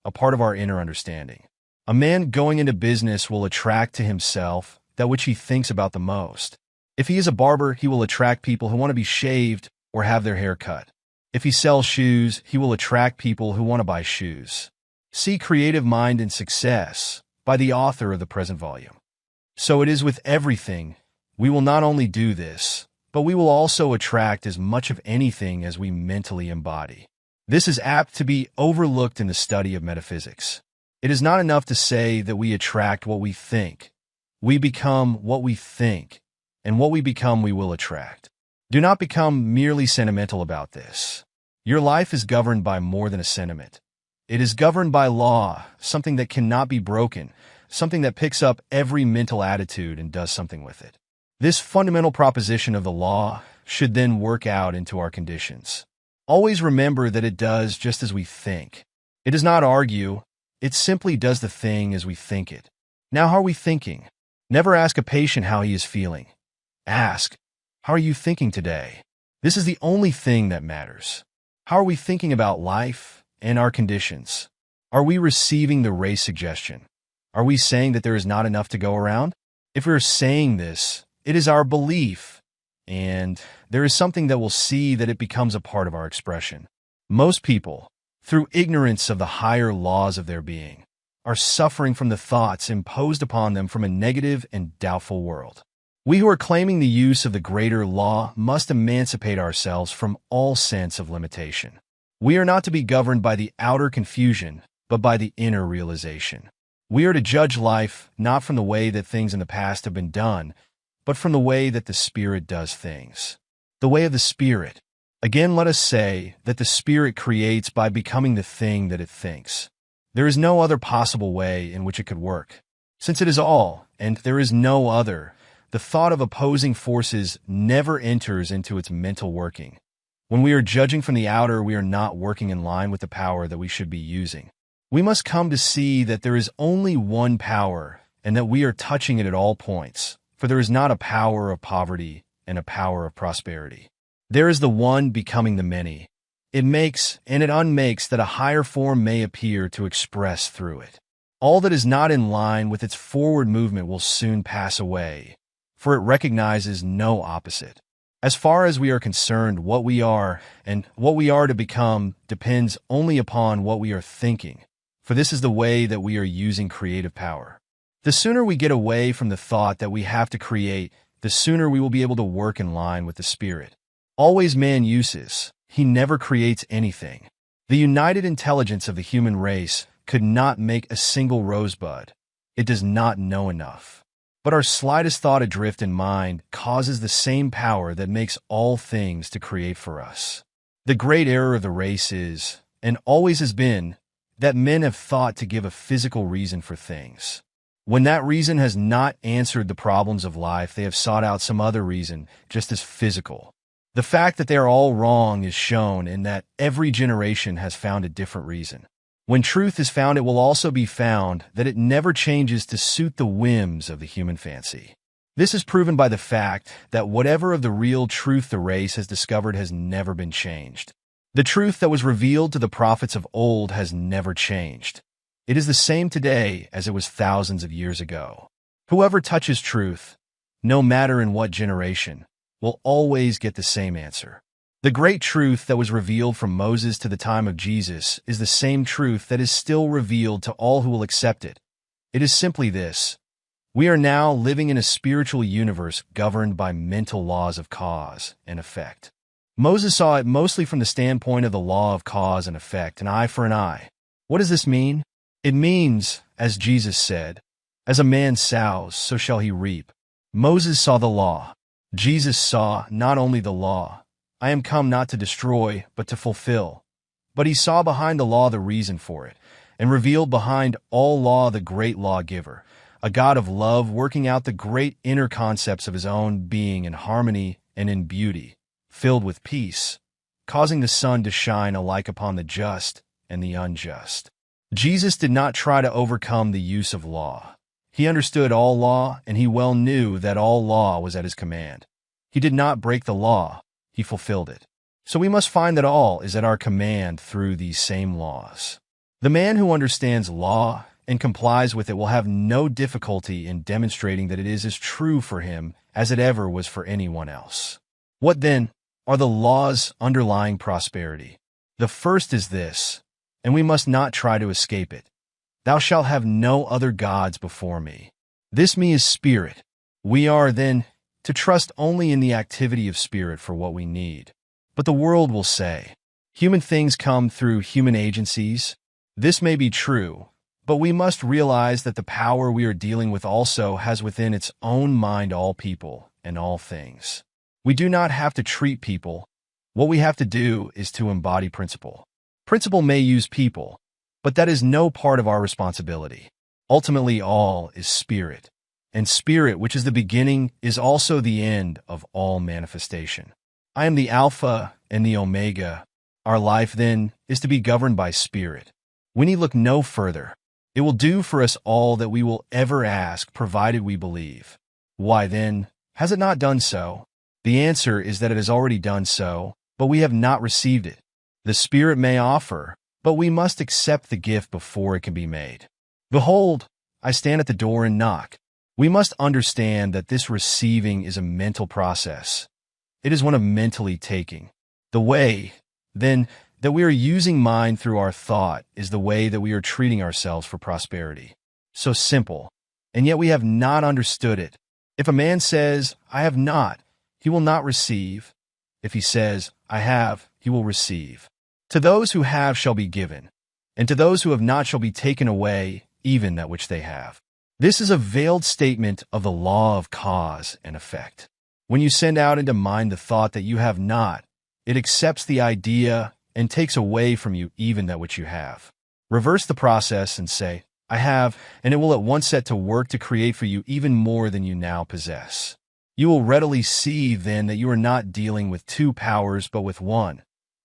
a part of our inner understanding. A man going into business will attract to himself that which he thinks about the most. If he is a barber, he will attract people who want to be shaved or have their hair cut. If he sells shoes, he will attract people who want to buy shoes. See Creative Mind and Success by the author of the present volume. So it is with everything. We will not only do this, but we will also attract as much of anything as we mentally embody. This is apt to be overlooked in the study of metaphysics. It is not enough to say that we attract what we think. We become what we think, and what we become we will attract. Do not become merely sentimental about this. Your life is governed by more than a sentiment. It is governed by law, something that cannot be broken, something that picks up every mental attitude and does something with it. This fundamental proposition of the law should then work out into our conditions. Always remember that it does just as we think. It does not argue. It simply does the thing as we think it. Now, how are we thinking? Never ask a patient how he is feeling. Ask, how are you thinking today? This is the only thing that matters. How are we thinking about life and our conditions? Are we receiving the race suggestion? Are we saying that there is not enough to go around? If we are saying this, it is our belief, and there is something that will see that it becomes a part of our expression. Most people, through ignorance of the higher laws of their being, are suffering from the thoughts imposed upon them from a negative and doubtful world. We who are claiming the use of the greater law must emancipate ourselves from all sense of limitation. We are not to be governed by the outer confusion, but by the inner realization. We are to judge life not from the way that things in the past have been done, but from the way that the Spirit does things. The way of the Spirit. Again, let us say that the Spirit creates by becoming the thing that it thinks. There is no other possible way in which it could work. Since it is all, and there is no other, the thought of opposing forces never enters into its mental working. When we are judging from the outer, we are not working in line with the power that we should be using. We must come to see that there is only one power and that we are touching it at all points, for there is not a power of poverty and a power of prosperity. There is the one becoming the many. It makes and it unmakes that a higher form may appear to express through it. All that is not in line with its forward movement will soon pass away, for it recognizes no opposite. As far as we are concerned, what we are and what we are to become depends only upon what we are thinking, for this is the way that we are using creative power. The sooner we get away from the thought that we have to create, the sooner we will be able to work in line with the Spirit. Always man uses, he never creates anything. The united intelligence of the human race could not make a single rosebud. It does not know enough. But our slightest thought adrift in mind causes the same power that makes all things to create for us. The great error of the race is, and always has been, that men have thought to give a physical reason for things. When that reason has not answered the problems of life, they have sought out some other reason, just as physical. The fact that they are all wrong is shown in that every generation has found a different reason. When truth is found, it will also be found that it never changes to suit the whims of the human fancy. This is proven by the fact that whatever of the real truth the race has discovered has never been changed. The truth that was revealed to the prophets of old has never changed. It is the same today as it was thousands of years ago. Whoever touches truth, no matter in what generation, will always get the same answer. The great truth that was revealed from Moses to the time of Jesus is the same truth that is still revealed to all who will accept it. It is simply this: we are now living in a spiritual universe governed by mental laws of cause and effect. Moses saw it mostly from the standpoint of the law of cause and effect, an eye for an eye. What does this mean? It means, as Jesus said, as a man sows, so shall he reap. Moses saw the law. Jesus saw not only the law, I am come not to destroy, but to fulfill. But he saw behind the law the reason for it, and revealed behind all law the great lawgiver, a God of love working out the great inner concepts of his own being in harmony and in beauty, filled with peace, causing the sun to shine alike upon the just and the unjust. Jesus did not try to overcome the use of law. He understood all law, and he well knew that all law was at his command. He did not break the law. He fulfilled it. So we must find that all is at our command through these same laws. The man who understands law and complies with it will have no difficulty in demonstrating that it is as true for him as it ever was for anyone else. What then are the laws underlying prosperity? The first is this, and we must not try to escape it: thou shalt have no other gods before me. This me is spirit. We are, then, to trust only in the activity of spirit for what we need. But the world will say, human things come through human agencies. This may be true, but we must realize that the power we are dealing with also has within its own mind all people and all things. We do not have to treat people. What we have to do is to embody principle. Principle may use people, but that is no part of our responsibility. Ultimately, all is spirit. And spirit, which is the beginning, is also the end of all manifestation. I am the Alpha and the Omega. Our life, then, is to be governed by spirit. We need look no further. It will do for us all that we will ever ask, provided we believe. Why, then, has it not done so? The answer is that it has already done so, but we have not received it. The Spirit may offer, but we must accept the gift before it can be made. Behold, I stand at the door and knock. We must understand that this receiving is a mental process. It is one of mentally taking. The way, then, that we are using mind through our thought is the way that we are treating ourselves for prosperity. So simple, and yet we have not understood it. If a man says, I have not, he will not receive. If he says, I have, he will receive. To those who have shall be given, and to those who have not shall be taken away, even that which they have. This is a veiled statement of the law of cause and effect. When you send out into mind the thought that you have not, it accepts the idea and takes away from you even that which you have. Reverse the process and say, I have, and it will at once set to work to create for you even more than you now possess. You will readily see then that you are not dealing with two powers but with one,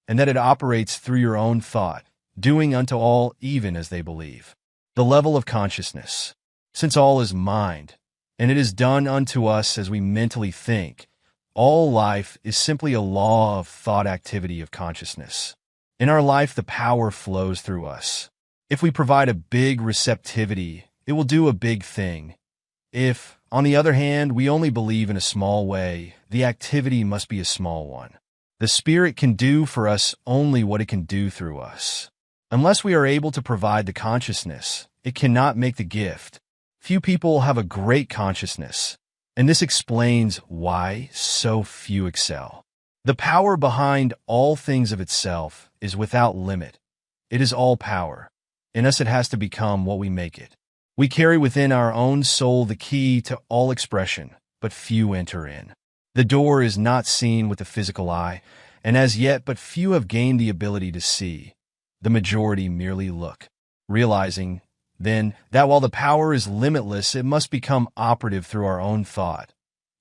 and that it operates through your own thought, doing unto all even as they believe. The level of consciousness. Since all is mind, and it is done unto us as we mentally think, all life is simply a law of thought activity of consciousness. In our life, the power flows through us. If we provide a big receptivity, it will do a big thing. If, on the other hand, we only believe in a small way, the activity must be a small one. The Spirit can do for us only what it can do through us. Unless we are able to provide the consciousness, it cannot make the gift. Few people have a great consciousness, and this explains why so few excel. The power behind all things of itself is without limit. It is all power. In us it has to become what we make it. We carry within our own soul the key to all expression, but few enter in. The door is not seen with the physical eye, and as yet but few have gained the ability to see. The majority merely look, realizing, then, that while the power is limitless, it must become operative through our own thought.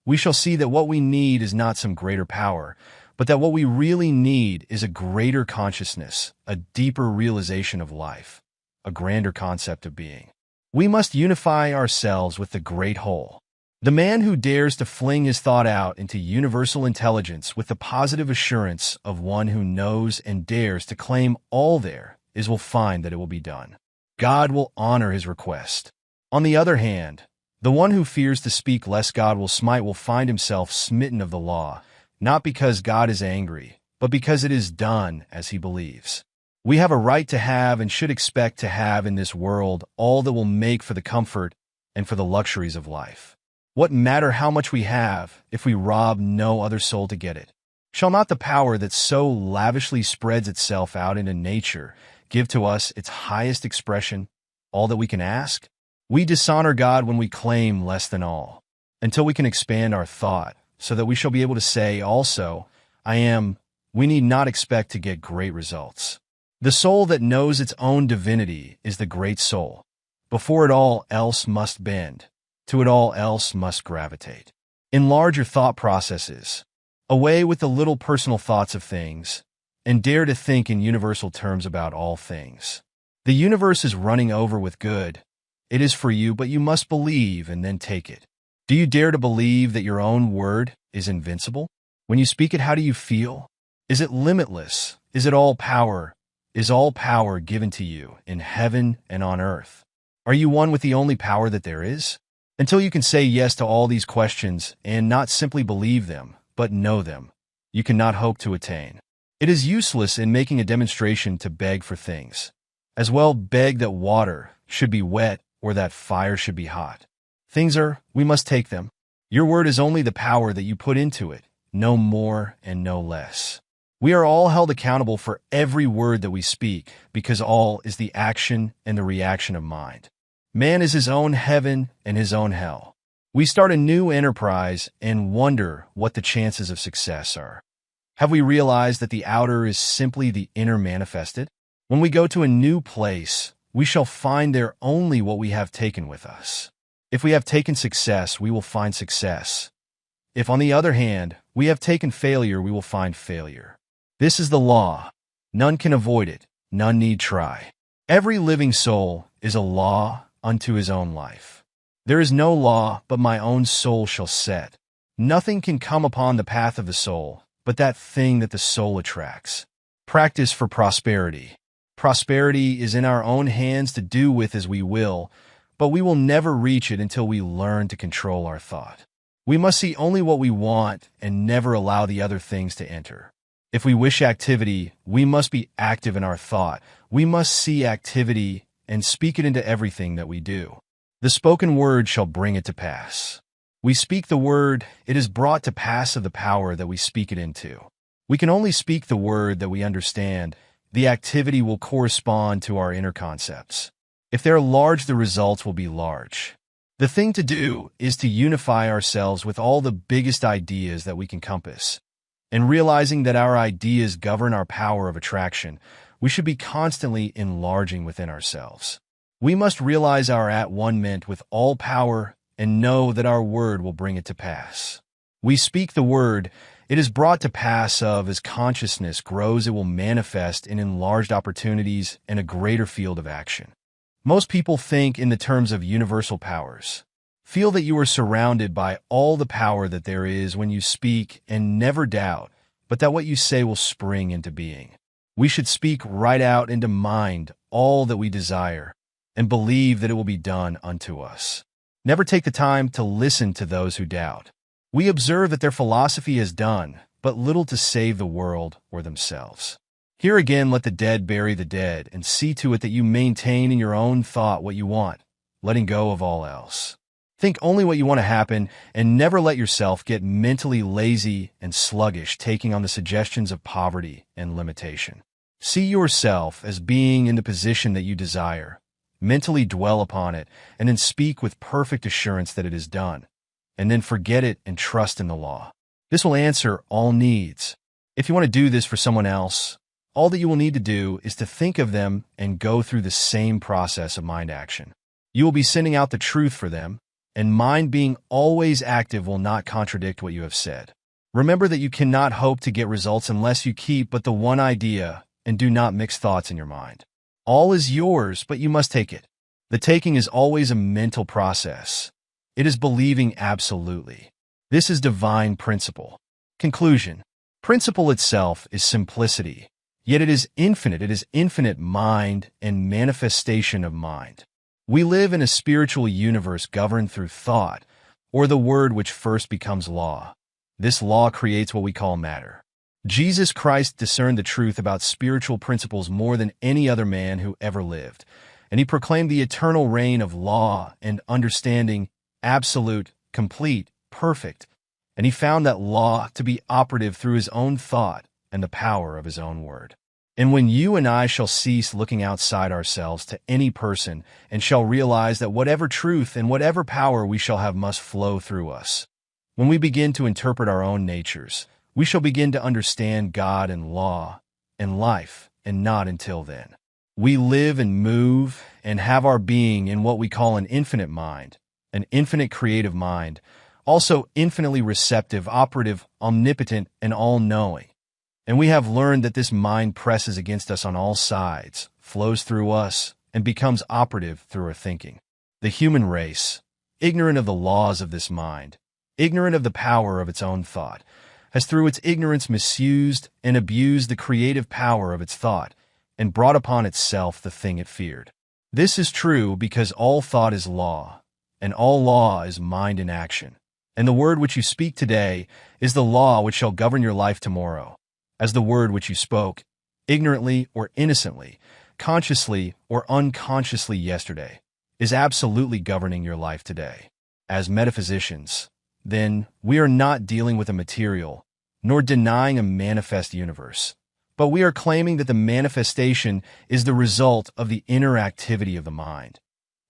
We shall see that what we need is not some greater power, but that what we really need is a greater consciousness, a deeper realization of life, a grander concept of being. We must unify ourselves with the great whole. The man who dares to fling his thought out into universal intelligence with the positive assurance of one who knows and dares to claim all there is will find that it will be done. God will honor his request. On the other hand, the one who fears to speak lest God will smite will find himself smitten of the law, not because God is angry, but because it is done as he believes. We have a right to have and should expect to have in this world all that will make for the comfort and for the luxuries of life. What matter how much we have if we rob no other soul to get it? Shall not the power that so lavishly spreads itself out into nature give to us its highest expression, all that we can ask? We dishonor God when we claim less than all, until we can expand our thought, so that we shall be able to say also, I am. We need not expect to get great results. The soul that knows its own divinity is the great soul. Before it all else must bend, to it all else must gravitate. Enlarge your thought processes. Away with the little personal thoughts of things, and dare to think in universal terms about all things. The universe is running over with good. It is for you, but you must believe and then take it. Do you dare to believe that your own word is invincible? When you speak it, how do you feel? Is it limitless? Is it all power? Is all power given to you in heaven and on earth? Are you one with the only power that there is? Until you can say yes to all these questions and not simply believe them, but know them, you cannot hope to attain. It is useless in making a demonstration to beg for things. As well beg that water should be wet or that fire should be hot. Things are, we must take them. Your word is only the power that you put into it, no more and no less. We are all held accountable for every word that we speak, because all is the action and the reaction of mind. Man is his own heaven and his own hell. We start a new enterprise and wonder what the chances of success are. Have we realized that the outer is simply the inner manifested? When we go to a new place, we shall find there only what we have taken with us. If we have taken success, we will find success. If, on the other hand, we have taken failure, we will find failure. This is the law. None can avoid it. None need try. Every living soul is a law unto his own life. There is no law but my own soul shall set. Nothing can come upon the path of the soul but that thing that the soul attracts. Practice for prosperity. Prosperity is in our own hands to do with as we will, but we will never reach it until we learn to control our thought. We must see only what we want and never allow the other things to enter. If we wish activity, we must be active in our thought. We must see activity and speak it into everything that we do. The spoken word shall bring it to pass. We speak the word, it is brought to pass of the power that we speak it into. We can only speak the word that we understand. The activity will correspond to our inner concepts. If they are large, the results will be large. The thing to do is to unify ourselves with all the biggest ideas that we can compass. And realizing that our ideas govern our power of attraction, we should be constantly enlarging within ourselves. We must realize our at-one-ment with all power and know that our word will bring it to pass. We speak the word, it is brought to pass of as consciousness grows, it will manifest in enlarged opportunities and a greater field of action. Most people think in the terms of universal powers. Feel that you are surrounded by all the power that there is when you speak and never doubt, but that what you say will spring into being. We should speak right out into mind all that we desire and believe that it will be done unto us. Never take the time to listen to those who doubt. We observe that their philosophy has done but little to save the world or themselves. Here again, let the dead bury the dead, and see to it that you maintain in your own thought what you want, letting go of all else. Think only what you want to happen, and never let yourself get mentally lazy and sluggish, taking on the suggestions of poverty and limitation. See yourself as being in the position that you desire. Mentally dwell upon it, and then speak with perfect assurance that it is done, and then forget it and trust in the law. This will answer all needs. If you want to do this for someone else, all that you will need to do is to think of them and go through the same process of mind action. You will be sending out the truth for them, and mind being always active will not contradict what you have said. Remember that you cannot hope to get results unless you keep but the one idea and do not mix thoughts in your mind. All is yours, but you must take it. The taking is always a mental process. It is believing absolutely. This is divine principle. Conclusion. Principle itself is simplicity. Yet it is infinite mind and manifestation of mind. We live in a spiritual universe governed through thought, or the word which first becomes law. This law creates what we call matter. Jesus Christ discerned the truth about spiritual principles more than any other man who ever lived, and he proclaimed the eternal reign of law and understanding, absolute, complete, perfect, and he found that law to be operative through his own thought and the power of his own word. And when you and I shall cease looking outside ourselves to any person and shall realize that whatever truth and whatever power we shall have must flow through us, when we begin to interpret our own natures, we shall begin to understand God and law and life, and not until then. We live and move and have our being in what we call an infinite mind, an infinite creative mind, also infinitely receptive, operative, omnipotent, and all-knowing. And we have learned that this mind presses against us on all sides, flows through us, and becomes operative through our thinking. The human race, ignorant of the laws of this mind, ignorant of the power of its own thought, has through its ignorance misused and abused the creative power of its thought, and brought upon itself the thing it feared. This is true because all thought is law, and all law is mind in action. And the word which you speak today is the law which shall govern your life tomorrow. As the word which you spoke, ignorantly or innocently, consciously or unconsciously yesterday, is absolutely governing your life today. As metaphysicians, then, we are not dealing with a material, nor denying a manifest universe, but we are claiming that the manifestation is the result of the inner activity of the mind.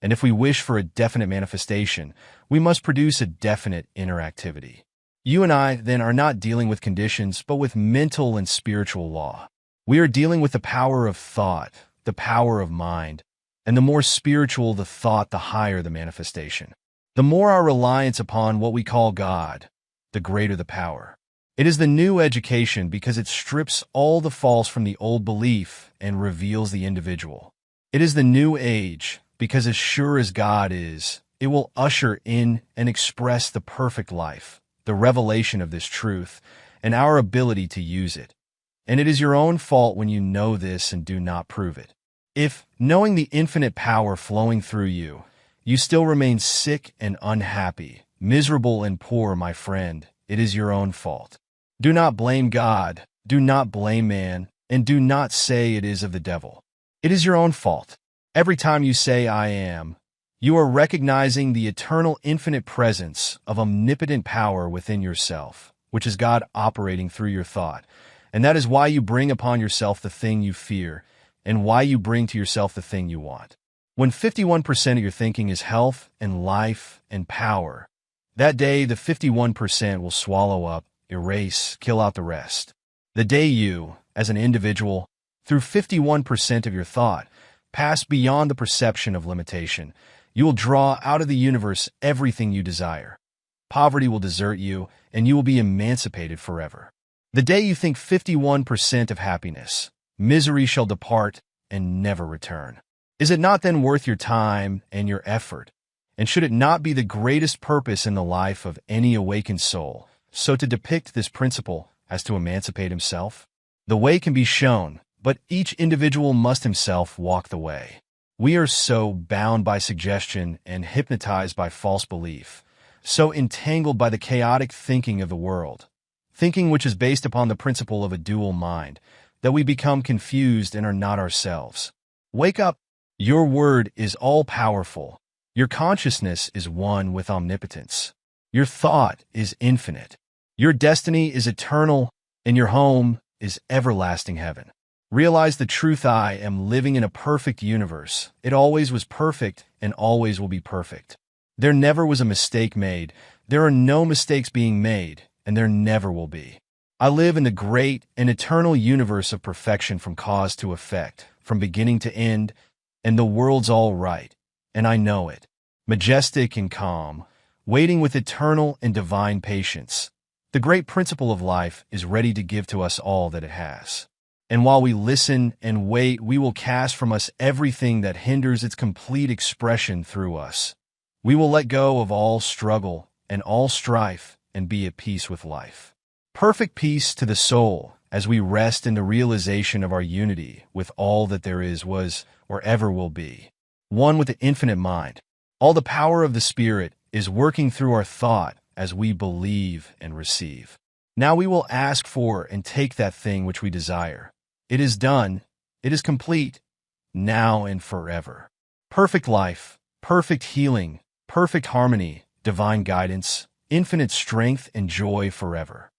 And if we wish for a definite manifestation, we must produce a definite inner activity. You and I, then, are not dealing with conditions, but with mental and spiritual law. We are dealing with the power of thought, the power of mind, and the more spiritual the thought, the higher the manifestation. The more our reliance upon what we call God, the greater the power. It is the new education because it strips all the false from the old belief and reveals the individual. It is the new age because as sure as God is, it will usher in and express the perfect life, the revelation of this truth, and our ability to use it. And it is your own fault when you know this and do not prove it. If, knowing the infinite power flowing through you, you still remain sick and unhappy, miserable and poor, my friend, it is your own fault. Do not blame God, do not blame man, and do not say it is of the devil. It is your own fault. Every time you say, I am, you are recognizing the eternal infinite presence of omnipotent power within yourself, which is God operating through your thought. And that is why you bring upon yourself the thing you fear, and why you bring to yourself the thing you want. When 51% of your thinking is health and life and power, that day the 51% will swallow up, erase, kill out the rest. The day you, as an individual, through 51% of your thought, pass beyond the perception of limitation, you will draw out of the universe everything you desire. Poverty will desert you, and you will be emancipated forever. The day you think 51% of happiness, misery shall depart and never return. Is it not then worth your time and your effort? And should it not be the greatest purpose in the life of any awakened soul, so to depict this principle as to emancipate himself? The way can be shown, but each individual must himself walk the way. We are so bound by suggestion and hypnotized by false belief, so entangled by the chaotic thinking of the world, thinking which is based upon the principle of a dual mind, that we become confused and are not ourselves. Wake up! Your word is all-powerful. Your consciousness is one with omnipotence. Your thought is infinite. Your destiny is eternal, and your home is everlasting heaven. Realize the truth. I am living in a perfect universe. It always was perfect and always will be perfect. There never was a mistake made. There are no mistakes being made, and there never will be. I live in the great and eternal universe of perfection from cause to effect, from beginning to end, and the world's all right, and I know it. Majestic and calm, waiting with eternal and divine patience. The great principle of life is ready to give to us all that it has. And while we listen and wait, we will cast from us everything that hinders its complete expression through us. We will let go of all struggle and all strife and be at peace with life. Perfect peace to the soul as we rest in the realization of our unity with all that there is, was, or ever will be. One with the infinite mind. All the power of the Spirit is working through our thought as we believe and receive. Now we will ask for and take that thing which we desire. It is done. It is complete, now and forever. Perfect life, perfect healing, perfect harmony, divine guidance, infinite strength and joy forever.